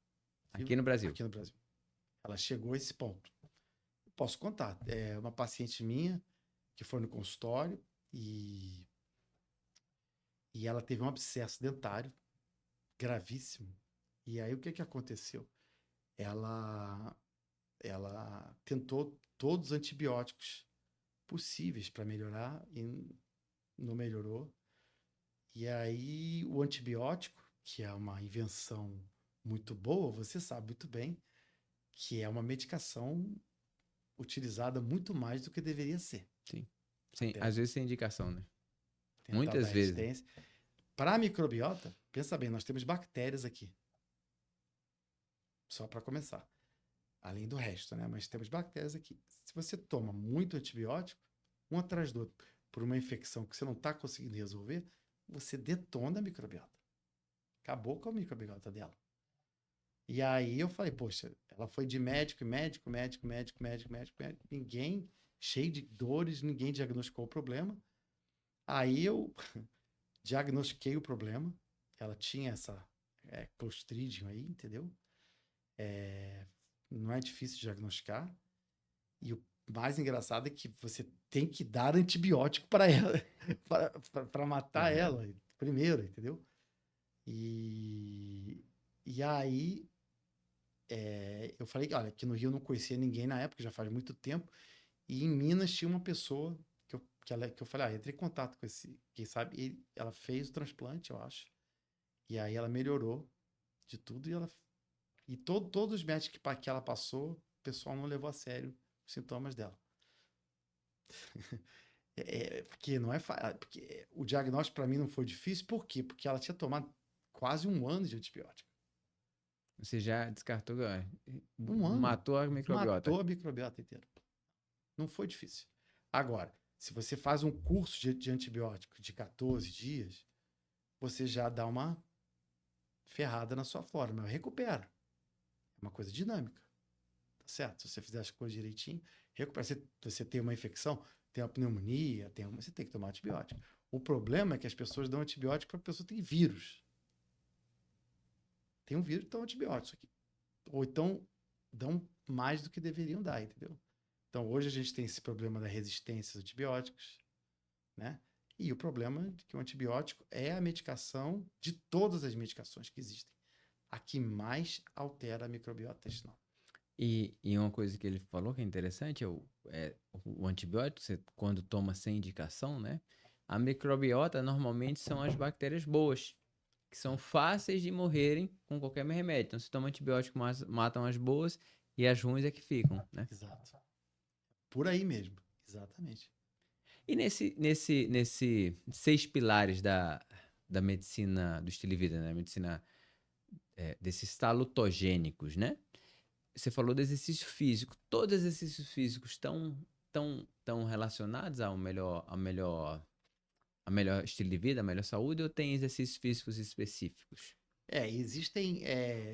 [SPEAKER 1] Aqui no Brasil.
[SPEAKER 2] Aqui no Brasil. Ela chegou a esse ponto. Posso contar. É uma paciente minha que foi no consultório e ela teve um abscesso dentário gravíssimo. E aí o que que aconteceu? Ela, ela tentou todos os antibióticos possíveis para melhorar e não melhorou. E aí o antibiótico, que é uma invenção muito boa, você sabe muito bem que é uma medicação utilizada muito mais do que deveria ser.
[SPEAKER 1] Sim. Sim,
[SPEAKER 2] Até
[SPEAKER 1] às vezes sem indicação, né?
[SPEAKER 2] tentar dar
[SPEAKER 1] Muitas vezes.
[SPEAKER 2] resistência. Para a microbiota, pensa bem, nós temos bactérias aqui, só para começar. Além do resto, né? Mas temos bactérias aqui. Se você toma muito antibiótico, um atrás do outro, por uma infecção que você não está conseguindo resolver, você detona a microbiota. Acabou com a microbiota dela. E aí eu falei, poxa, ela foi de médico, médico, médico, médico, médico, médico, médico. Ninguém, cheio de dores, ninguém diagnosticou o problema. Aí eu diagnostiquei o problema. Ela tinha essa Clostridium aí, entendeu? Não é difícil diagnosticar. E o mais engraçado é que você tem que dar antibiótico para ela, para matar
[SPEAKER 1] Caramba.
[SPEAKER 2] ela primeiro, entendeu? E aí eu falei, olha, aqui no Rio eu não conhecia ninguém na época, já faz muito tempo. E em Minas tinha uma pessoa que eu falei, entrei em contato com esse, quem sabe, e ela fez o transplante, eu acho. E aí ela melhorou de tudo e todos os médicos que ela passou, o pessoal não levou a sério os sintomas dela. Porque não é porque o diagnóstico para mim não foi difícil, por quê? Porque ela tinha tomado quase um ano de antibiótico.
[SPEAKER 1] Você já descartou,
[SPEAKER 2] Um ano.
[SPEAKER 1] matou a microbiota.
[SPEAKER 2] Matou a microbiota inteira. Não foi difícil. Agora, se você faz um curso de antibiótico de 14 dias, você já dá uma ferrada na sua flora, mas recupera. É uma coisa dinâmica. Tá certo? Se você fizer as coisas direitinho, recupera. Você tem uma infecção, tem uma pneumonia, você tem que tomar antibiótico. O problema é que as pessoas dão antibiótico para a pessoa que tem vírus. Tem um vírus, então antibiótico aqui. Ou então dão mais do que deveriam dar, entendeu? Então hoje a gente tem esse problema da resistência aos antibióticos, né? E o problema é que o antibiótico é a medicação de todas as medicações que existem. A que mais altera a microbiota intestinal.
[SPEAKER 1] E uma coisa que ele falou que é interessante o antibiótico, você, quando toma sem indicação, né? A microbiota normalmente são as bactérias boas, que são fáceis de morrerem com qualquer remédio. Então, se toma antibiótico, matam as boas e as ruins é que ficam, né?
[SPEAKER 2] Exato. Por aí mesmo. Exatamente.
[SPEAKER 1] E nesse 6 pilares da medicina do estilo de vida, né? Medicina desses salutogênicos, né? Você falou do exercício físico. Todos os exercícios físicos estão relacionados a melhor estilo de vida, a melhor saúde, ou tem exercícios físicos específicos?
[SPEAKER 2] Existem,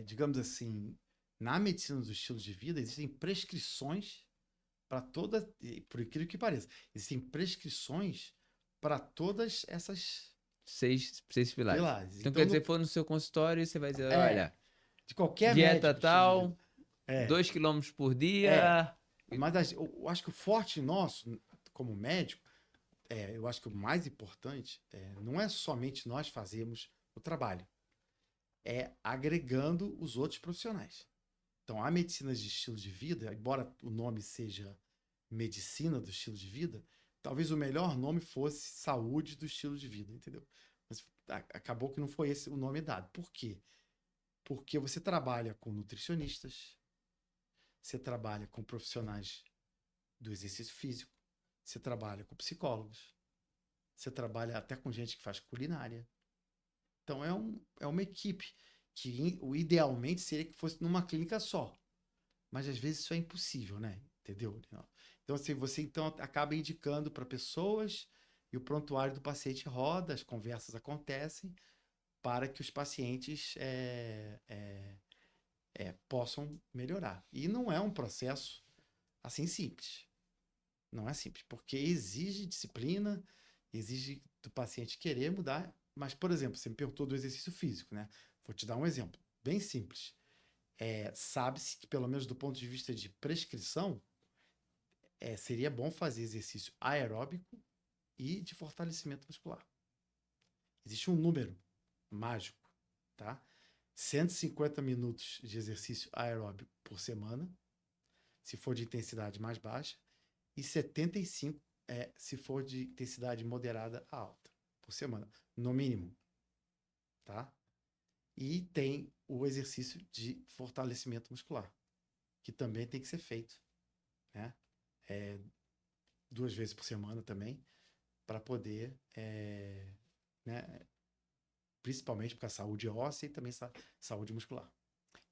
[SPEAKER 2] digamos assim, na medicina dos estilos de vida, existem prescrições para toda, por incrível que pareça, existem prescrições para todas essas
[SPEAKER 1] Seis pilares.
[SPEAKER 2] pilares.
[SPEAKER 1] Então,
[SPEAKER 2] Então,
[SPEAKER 1] quer dizer, for no seu consultório e você vai dizer,
[SPEAKER 2] é,
[SPEAKER 1] olha,
[SPEAKER 2] de qualquer
[SPEAKER 1] dieta
[SPEAKER 2] médico de estilo de vida.
[SPEAKER 1] tal,
[SPEAKER 2] É,
[SPEAKER 1] 2 quilômetros por
[SPEAKER 2] é.
[SPEAKER 1] dia.
[SPEAKER 2] Mas eu acho que o forte nosso, como médico, eu acho que o mais importante não é somente nós fazermos o trabalho, é agregando os outros profissionais. Então, a medicina de estilo de vida, embora o nome seja medicina do estilo de vida, talvez o melhor nome fosse saúde do estilo de vida, entendeu? Mas acabou que não foi esse o nome dado. Por quê? Porque você trabalha com nutricionistas, você trabalha com profissionais do exercício físico, você trabalha com psicólogos, você trabalha até com gente que faz culinária. Então, é uma equipe que o idealmente seria que fosse numa clínica só. Mas às vezes isso é impossível, né? Entendeu? Então, assim, você então acaba indicando para pessoas e o prontuário do paciente roda, as conversas acontecem para que os pacientes possam melhorar. E não é um processo assim simples. Não é simples, porque exige disciplina, exige do paciente querer mudar. Mas, por exemplo, você me perguntou do exercício físico, né? Vou te dar um exemplo bem simples. Sabe-se que, pelo menos do ponto de vista de prescrição, seria bom fazer exercício aeróbico e de fortalecimento muscular. Existe um número mágico, tá? 150 minutos de exercício aeróbico por semana, se for de intensidade mais baixa, e 75 se for de intensidade moderada a alta por semana, no mínimo, tá? E tem o exercício de fortalecimento muscular, que também tem que ser feito, né? 2 vezes por semana também, para poder, né? Principalmente porque a saúde óssea e também saúde muscular.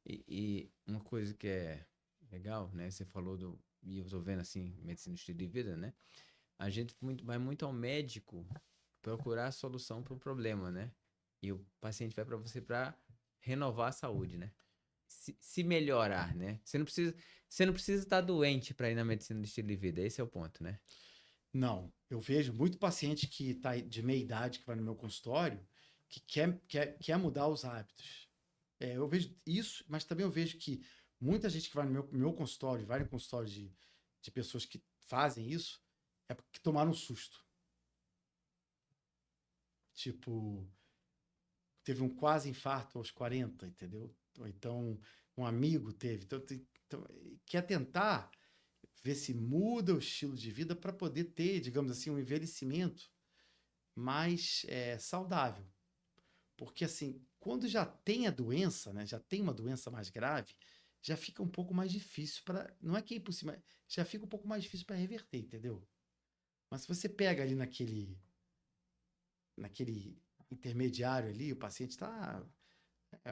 [SPEAKER 1] E uma coisa que é legal, né? Você falou e eu tô vendo assim, medicina do estilo de vida, né? A gente vai muito ao médico procurar a solução para o problema, né? E o paciente vai para você para renovar a saúde, né? Se melhorar, né? Você não precisa estar doente para ir na medicina do estilo de vida. Esse é o ponto, né?
[SPEAKER 2] Não, eu vejo muito paciente que está de meia idade, que vai no meu consultório, que quer mudar os hábitos. Eu vejo isso, mas também eu vejo que muita gente que vai no meu consultório, vai no consultório de pessoas que fazem isso, é porque tomaram um susto. Tipo, teve um quase infarto aos 40, entendeu? Ou então, um amigo teve. Então, quer tentar ver se muda o estilo de vida para poder ter, digamos assim, um envelhecimento mais saudável. Porque, assim, quando já tem a doença, né, já tem uma doença mais grave, já fica um pouco mais difícil para. Não é que é impossível, mas já fica um pouco mais difícil para reverter, entendeu? Mas se você pega ali naquele intermediário ali, o paciente está.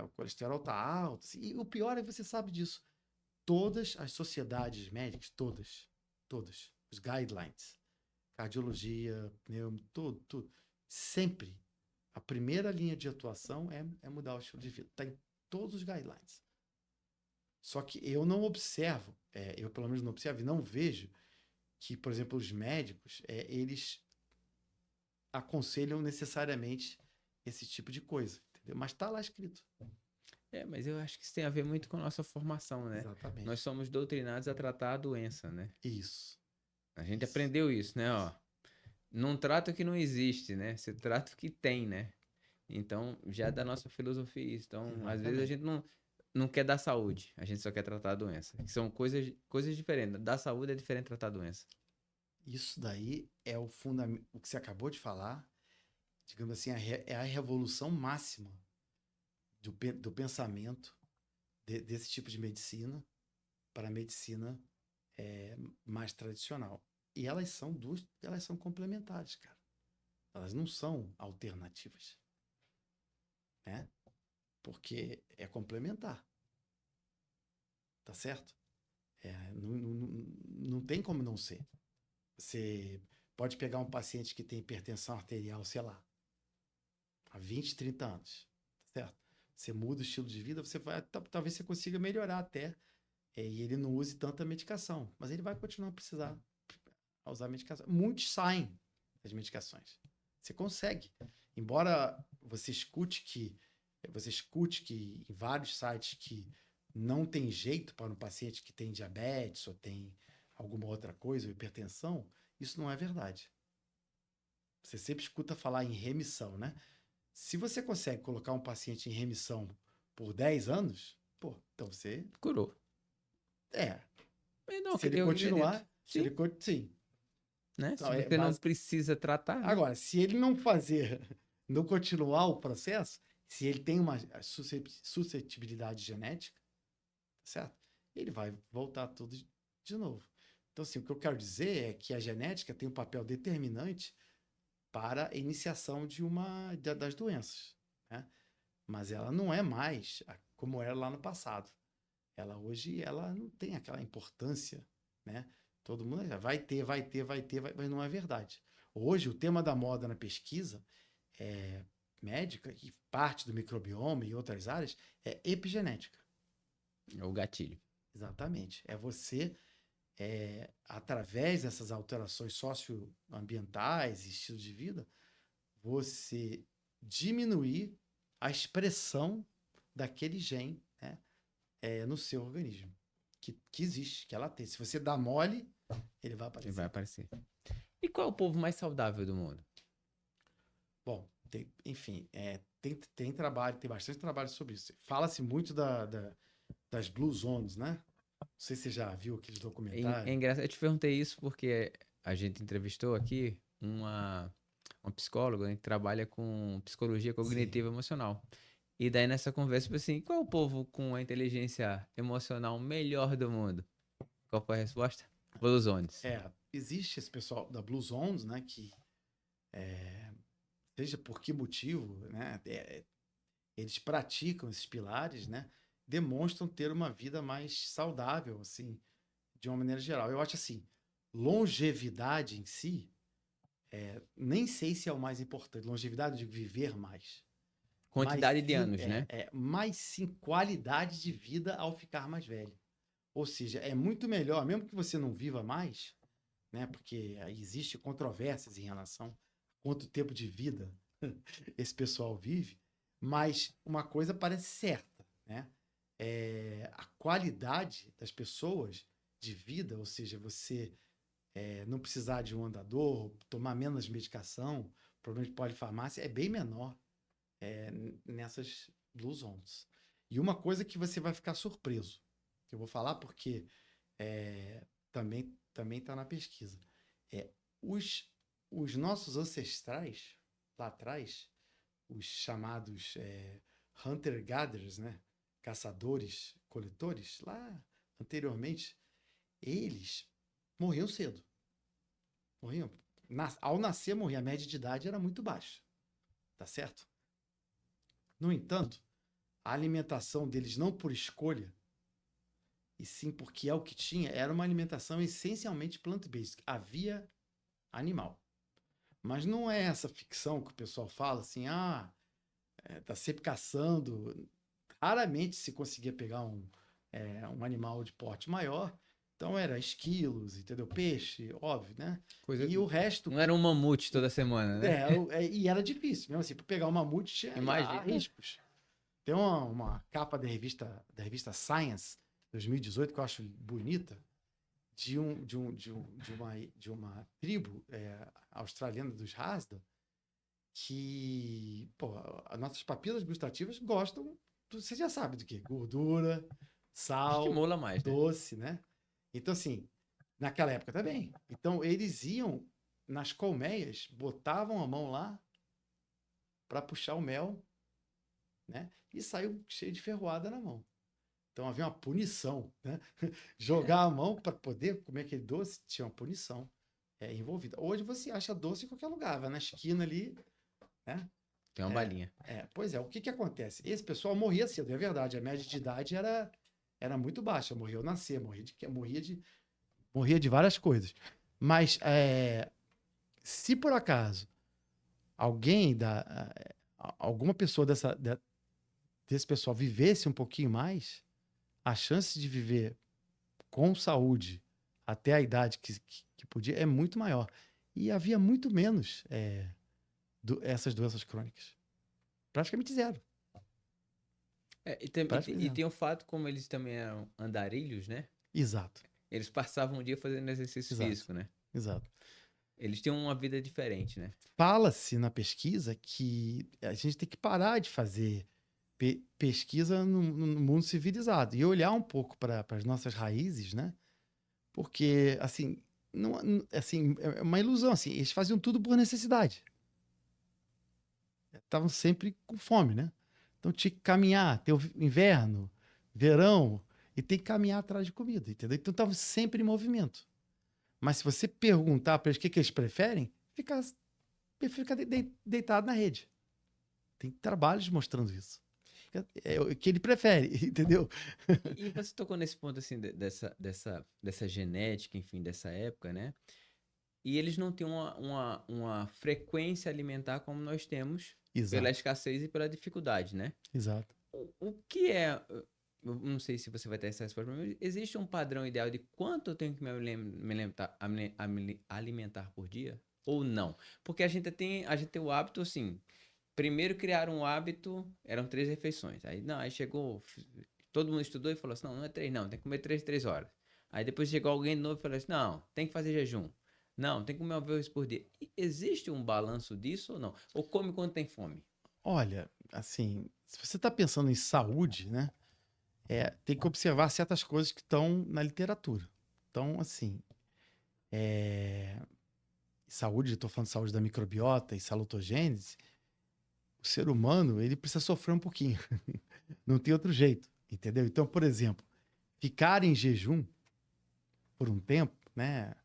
[SPEAKER 2] O colesterol está alto. Assim, e o pior é que você sabe disso. Todas as sociedades médicas, todas, os guidelines, cardiologia, pneumo, tudo, sempre a primeira linha de atuação é mudar o estilo de vida. Está em todos os guidelines. Só que eu não observo, eu pelo menos não observo e não vejo que, por exemplo, os médicos, eles aconselham necessariamente esse tipo de coisa, entendeu? Mas está lá escrito.
[SPEAKER 1] Mas eu acho que isso tem a ver muito com a nossa formação, né?
[SPEAKER 2] Exatamente.
[SPEAKER 1] Nós somos doutrinados a tratar a doença, né?
[SPEAKER 2] Isso.
[SPEAKER 1] A gente aprendeu isso, né? Ó, não trata o que não existe, né? Você trata o que tem, né? Então, já é da nossa filosofia isso. Então, às vezes a gente não quer dar saúde, a gente só quer tratar a doença. São coisas diferentes. Dar saúde é diferente de tratar a doença.
[SPEAKER 2] Isso daí é o fundamento, o que você acabou de falar, digamos assim, é a revolução máxima do pensamento desse tipo de medicina para a medicina mais tradicional. E elas são complementares, cara. Elas não são alternativas, né? Porque é complementar, tá certo? Não tem como não ser. Você pode pegar um paciente que tem hipertensão arterial, sei lá, há 20, 30 anos, tá certo? Você muda o estilo de vida, você vai, talvez você consiga melhorar até, e ele não use tanta medicação, mas ele vai continuar a precisar usar medicação. Muitos saem das medicações. Você consegue. Embora você escute que em vários sites que não tem jeito para um paciente que tem diabetes ou tem alguma outra coisa, ou hipertensão, isso não é verdade. Você sempre escuta falar em remissão, né? Se você consegue colocar um paciente em remissão por 10 anos, pô, então você.
[SPEAKER 1] Curou.
[SPEAKER 2] Não,
[SPEAKER 1] Não,
[SPEAKER 2] se ele
[SPEAKER 1] eu
[SPEAKER 2] continuar.
[SPEAKER 1] acredito. Sim.
[SPEAKER 2] Sim.
[SPEAKER 1] Né?
[SPEAKER 2] Então,
[SPEAKER 1] Se você não precisa tratar, né?
[SPEAKER 2] Agora, se ele não fazer, não continuar o processo, se ele tem uma suscetibilidade genética, certo? Ele vai voltar tudo de novo. Então, assim, o que eu quero dizer é que a genética tem um papel determinante para a iniciação das doenças, né? Mas ela não é mais como era lá no passado. Hoje ela não tem aquela importância, né? Todo mundo vai ter, mas não é verdade. Hoje o tema da moda na pesquisa médica, e parte do microbioma e outras áreas, é epigenética.
[SPEAKER 1] É o gatilho.
[SPEAKER 2] Exatamente. É você, através dessas alterações socioambientais e estilo de vida, você diminuir a expressão daquele gene, né, no seu organismo. Que existe, que ela tem. Se você dá mole, ele vai aparecer.
[SPEAKER 1] Ele vai aparecer. E qual é o povo mais saudável do mundo?
[SPEAKER 2] Bom, enfim, tem trabalho, tem bastante trabalho sobre isso. Fala-se muito das Blue Zones, né? Não sei se você já viu aqueles documentários.
[SPEAKER 1] É engraçado. Eu te perguntei isso porque a gente entrevistou aqui uma psicóloga que trabalha com psicologia cognitiva e emocional. E daí nessa conversa, eu falei assim, qual é o povo com a inteligência emocional melhor do mundo? Qual foi a resposta? Blue Zones.
[SPEAKER 2] Existe esse pessoal da Blue Zones, né? Que seja por que motivo, né? Eles praticam esses pilares, né? Demonstram ter uma vida mais saudável, assim, de uma maneira geral. Eu acho assim, longevidade em si, nem sei se é o mais importante. Longevidade de viver mais.
[SPEAKER 1] Quantidade de anos, né?
[SPEAKER 2] Mas sim qualidade de vida ao ficar mais velho. Ou seja, é muito melhor, mesmo que você não viva mais, né? Porque existe controvérsias em relação a quanto tempo de vida esse pessoal vive, mas uma coisa parece certa, né? A qualidade das pessoas de vida, ou seja, você não precisar de um andador, tomar menos medicação, problema de polifarmácia, é bem menor nessas Blue Zones. E uma coisa que você vai ficar surpreso, que eu vou falar porque também está na pesquisa. Os nossos ancestrais, lá atrás, os chamados hunter-gatherers, né? Caçadores, coletores, lá anteriormente, eles morriam cedo. Morriam. Ao nascer, morriam. A média de idade era muito baixa. Tá certo? No entanto, a alimentação deles, não por escolha, e sim porque é o que tinha, era uma alimentação essencialmente plant-based. Havia animal. Mas não é essa ficção que o pessoal fala assim, tá sempre caçando. Raramente se conseguia pegar um animal de porte maior. Então era esquilos, entendeu? Peixe, óbvio, né? E o resto...
[SPEAKER 1] Não era um mamute toda semana, né?
[SPEAKER 2] E era difícil. Mesmo assim, para pegar um mamute tinha riscos. Tem uma capa da revista Science, 2018, que eu acho bonita, de uma tribo australiana dos Hasda, que, as nossas papilas gustativas gostam, você já sabe do que? Gordura, sal,
[SPEAKER 1] estimula mais,
[SPEAKER 2] doce, né? Então, assim, naquela época também. Então, eles iam nas colmeias, botavam a mão lá para puxar o mel, né? E saiu cheio de ferroada na mão. Então havia uma punição, né? Jogar a mão para poder comer aquele doce tinha uma punição envolvida. Hoje você acha doce em qualquer lugar, vai na esquina ali, né?
[SPEAKER 1] Tem uma balinha.
[SPEAKER 2] Pois é, o que acontece? Esse pessoal morria cedo, é verdade, a média de idade era muito baixa, morria ao nascer, morria de várias coisas. Mas se por acaso alguma pessoa desse pessoal vivesse um pouquinho mais, a chance de viver com saúde até a idade que podia é muito maior. E havia muito menos essas doenças crônicas. Praticamente zero.
[SPEAKER 1] E tem o fato, como eles também eram andarilhos, né?
[SPEAKER 2] Exato.
[SPEAKER 1] Eles passavam o dia fazendo exercício físico, né?
[SPEAKER 2] Exato.
[SPEAKER 1] Eles tinham uma vida diferente, né?
[SPEAKER 2] Fala-se na pesquisa que a gente tem que parar de fazer pesquisa no mundo civilizado e olhar um pouco para as nossas raízes, né? Porque, assim, é uma ilusão, assim, eles faziam tudo por necessidade. Estavam sempre com fome, né? Então tinha que caminhar, ter o inverno, verão, e tem que caminhar atrás de comida, entendeu? Então estavam sempre em movimento. Mas se você perguntar para eles o que eles preferem, ficar ele fica deitado na rede. Tem trabalhos mostrando isso. É o que ele prefere, entendeu?
[SPEAKER 1] E você tocou nesse ponto, assim, dessa genética, enfim, dessa época, né? E eles não têm uma frequência alimentar como nós temos pela
[SPEAKER 2] Exato,
[SPEAKER 1] escassez e pela dificuldade, né?
[SPEAKER 2] exato.
[SPEAKER 1] O que é. Eu não sei se você vai ter essa resposta, mas existe um padrão ideal de quanto eu tenho que alimentar por dia? Ou não? Porque a gente tem o hábito, assim. Primeiro criaram um hábito, eram 3 refeições. Aí, não, aí chegou. Todo mundo estudou e falou assim: não, não é 3, não, tem que comer 3 horas. Aí depois chegou alguém novo e falou assim: não, tem que fazer jejum. Não, tem que comer uma vez por dia. E existe um balanço disso ou não? Ou come quando tem fome?
[SPEAKER 2] Olha, assim, se você está pensando em saúde, né? Tem que observar certas coisas que estão na literatura. Então, assim, saúde, estou falando de saúde da microbiota e salutogênese, o ser humano, ele precisa sofrer um pouquinho. Não tem outro jeito, entendeu? Então, por exemplo, ficar em jejum por um tempo, né,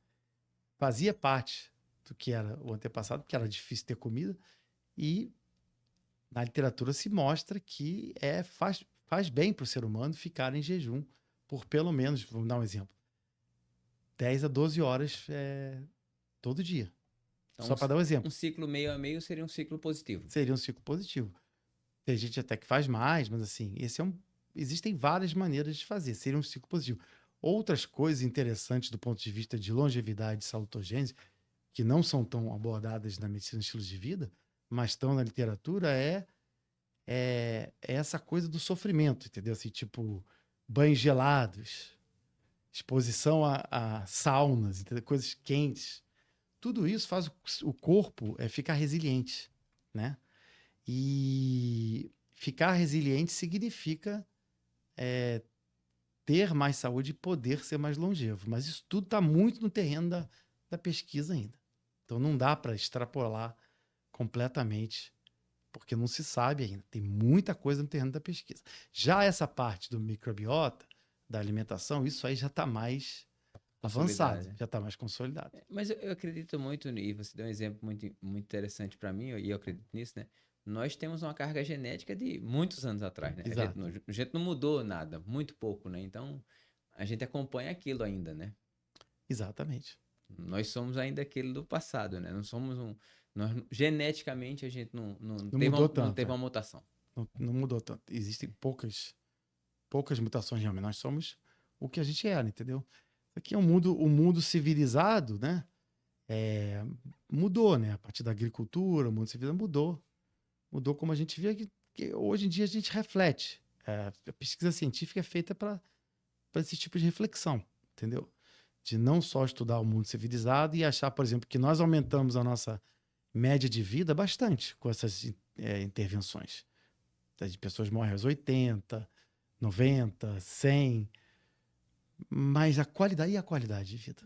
[SPEAKER 2] fazia parte do que era o antepassado, porque era difícil ter comida, e na literatura se mostra que faz bem para o ser humano ficar em jejum por pelo menos, vamos dar um exemplo, 10 a 12 horas todo dia.
[SPEAKER 1] Então,
[SPEAKER 2] Só para dar um exemplo.
[SPEAKER 1] um ciclo meio a meio seria um ciclo positivo.
[SPEAKER 2] Seria um ciclo positivo. Tem gente até que faz mais, mas assim, existem várias maneiras de fazer. Seria um ciclo positivo. Outras coisas interessantes do ponto de vista de longevidade e salutogênese, que não são tão abordadas na medicina de estilos de vida, mas estão na literatura, é essa coisa do sofrimento, entendeu? Assim, tipo, banhos gelados, exposição a saunas, entendeu? Coisas quentes. Tudo isso faz o corpo ficar resiliente, né? E ficar resiliente significa ter mais saúde e poder ser mais longevo. Mas isso tudo está muito no terreno da pesquisa ainda. Então não dá para extrapolar completamente, porque não se sabe ainda. Tem muita coisa no terreno da pesquisa. Já essa parte do microbiota, da alimentação, isso aí já está mais avançado,
[SPEAKER 1] Consolidado.
[SPEAKER 2] já está mais consolidado.
[SPEAKER 1] Mas eu acredito muito, e você deu um exemplo muito, muito interessante para mim, e eu acredito nisso, né? Nós temos uma carga genética de muitos anos atrás, né?
[SPEAKER 2] Exato,
[SPEAKER 1] A gente não mudou nada, muito pouco, né? Então, a gente acompanha aquilo ainda, né?
[SPEAKER 2] exatamente.
[SPEAKER 1] Nós somos ainda aquele do passado, né? Não somos um. Geneticamente, a gente
[SPEAKER 2] Não mudou
[SPEAKER 1] não
[SPEAKER 2] tanto,
[SPEAKER 1] teve uma mutação.
[SPEAKER 2] não mudou tanto. Existem poucas mutações realmente. Nós somos o que a gente era, entendeu? Isso aqui é um mundo civilizado, né? Mudou, né? A partir da agricultura, o mundo civilizado mudou. Mudou como a gente vê que hoje em dia a gente reflete. A pesquisa científica é feita para esse tipo de reflexão, entendeu? De não só estudar o mundo civilizado e achar, por exemplo, que nós aumentamos a nossa média de vida bastante com essas intervenções. As pessoas morrem aos 80, 90, 100. Mas e a qualidade de vida?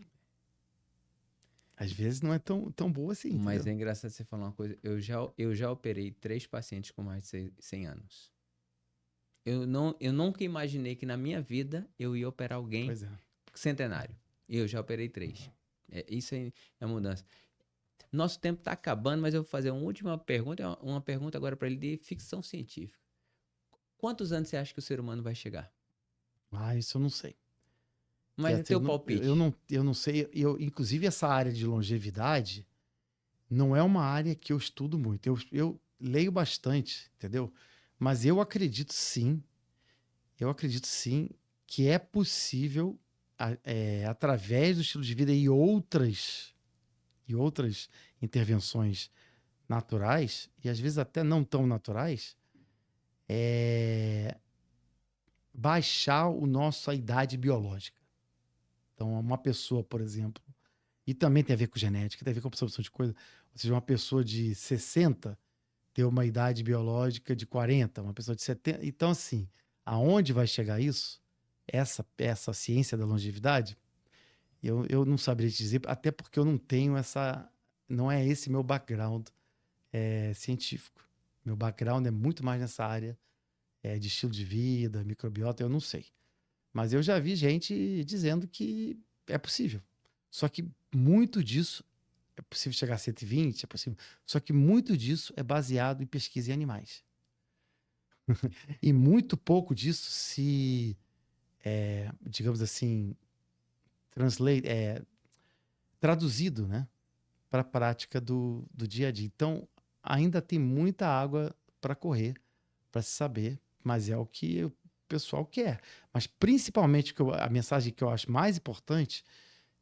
[SPEAKER 2] Às vezes não é tão boa assim,
[SPEAKER 1] Mas
[SPEAKER 2] entendeu?
[SPEAKER 1] é engraçado você falar uma coisa. Eu já operei 3 pacientes com mais de 100 anos. Eu nunca imaginei que na minha vida eu ia operar alguém
[SPEAKER 2] Pois é.
[SPEAKER 1] centenário. Eu já operei 3. Isso aí é a mudança. Nosso tempo está acabando, mas eu vou fazer uma última pergunta, uma pergunta agora para ele de ficção científica. Quantos anos você acha que o ser humano vai chegar?
[SPEAKER 2] Isso eu não sei. Que
[SPEAKER 1] Mas é
[SPEAKER 2] assim,
[SPEAKER 1] teu palpite.
[SPEAKER 2] eu não sei. Inclusive, essa área de longevidade não é uma área que eu estudo muito. Eu leio bastante, entendeu? Mas eu acredito sim que é possível, através do estilo de vida e outras intervenções naturais, e às vezes até não tão naturais, baixar a nossa idade biológica. Então, uma pessoa, por exemplo, e também tem a ver com genética, tem a ver com absorção de coisa, ou seja, uma pessoa de 60 ter uma idade biológica de 40, uma pessoa de 70. Então, assim, aonde vai chegar isso? Essa ciência da longevidade, eu não saberia te dizer, até porque eu não tenho não é esse meu background científico. Meu background é muito mais nessa área de estilo de vida, microbiota, eu não sei. Mas eu já vi gente dizendo que é possível. Só que muito disso é possível chegar a 120, é possível. Só que muito disso é baseado em pesquisa em animais. E muito pouco disso se, digamos assim, traduzido, né, para a prática do dia a dia. Então, ainda tem muita água para correr, para se saber, mas é o que o pessoal quer. Mas principalmente a mensagem que eu acho mais importante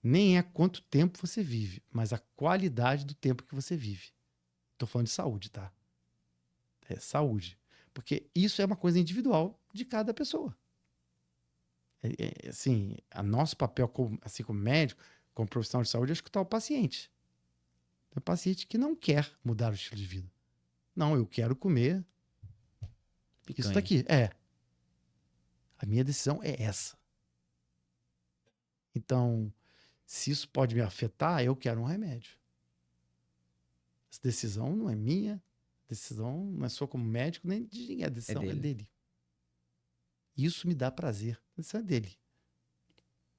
[SPEAKER 2] nem é quanto tempo você vive, mas a qualidade do tempo que você vive. Estou falando de saúde, tá? É saúde. Porque isso é uma coisa individual de cada pessoa. Assim, a nosso papel, assim como médico, como profissional de saúde, é escutar o paciente. Tem paciente que não quer mudar o estilo de vida. Não, eu quero comer isso
[SPEAKER 1] Picanha.
[SPEAKER 2] daqui. A minha decisão é essa. Então, se isso pode me afetar, eu quero um remédio. Essa decisão não é minha, a decisão não é sua como médico, nem de ninguém, a decisão é dele. Isso me dá prazer, a decisão é dele.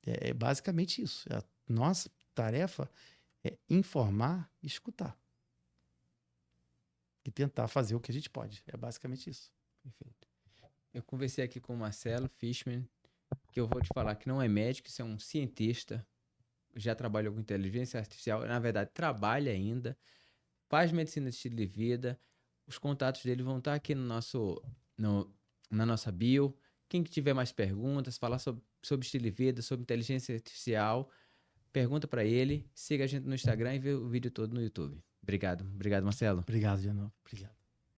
[SPEAKER 2] É basicamente isso. A nossa tarefa é informar e escutar. E tentar fazer o que a gente pode. É basicamente isso.
[SPEAKER 1] Perfeito. Eu conversei aqui com o Marcelo Fishman, que eu vou te falar que não é médico, isso é um cientista, já trabalhou com inteligência artificial, na verdade trabalha ainda, faz medicina de estilo de vida. Os contatos dele vão estar aqui na nossa bio. Quem que tiver mais perguntas, falar sobre estilo de vida, sobre inteligência artificial, pergunta para ele, siga a gente no Instagram e vê o vídeo todo no YouTube. Obrigado, Marcelo.
[SPEAKER 2] Obrigado, de novo. Obrigado.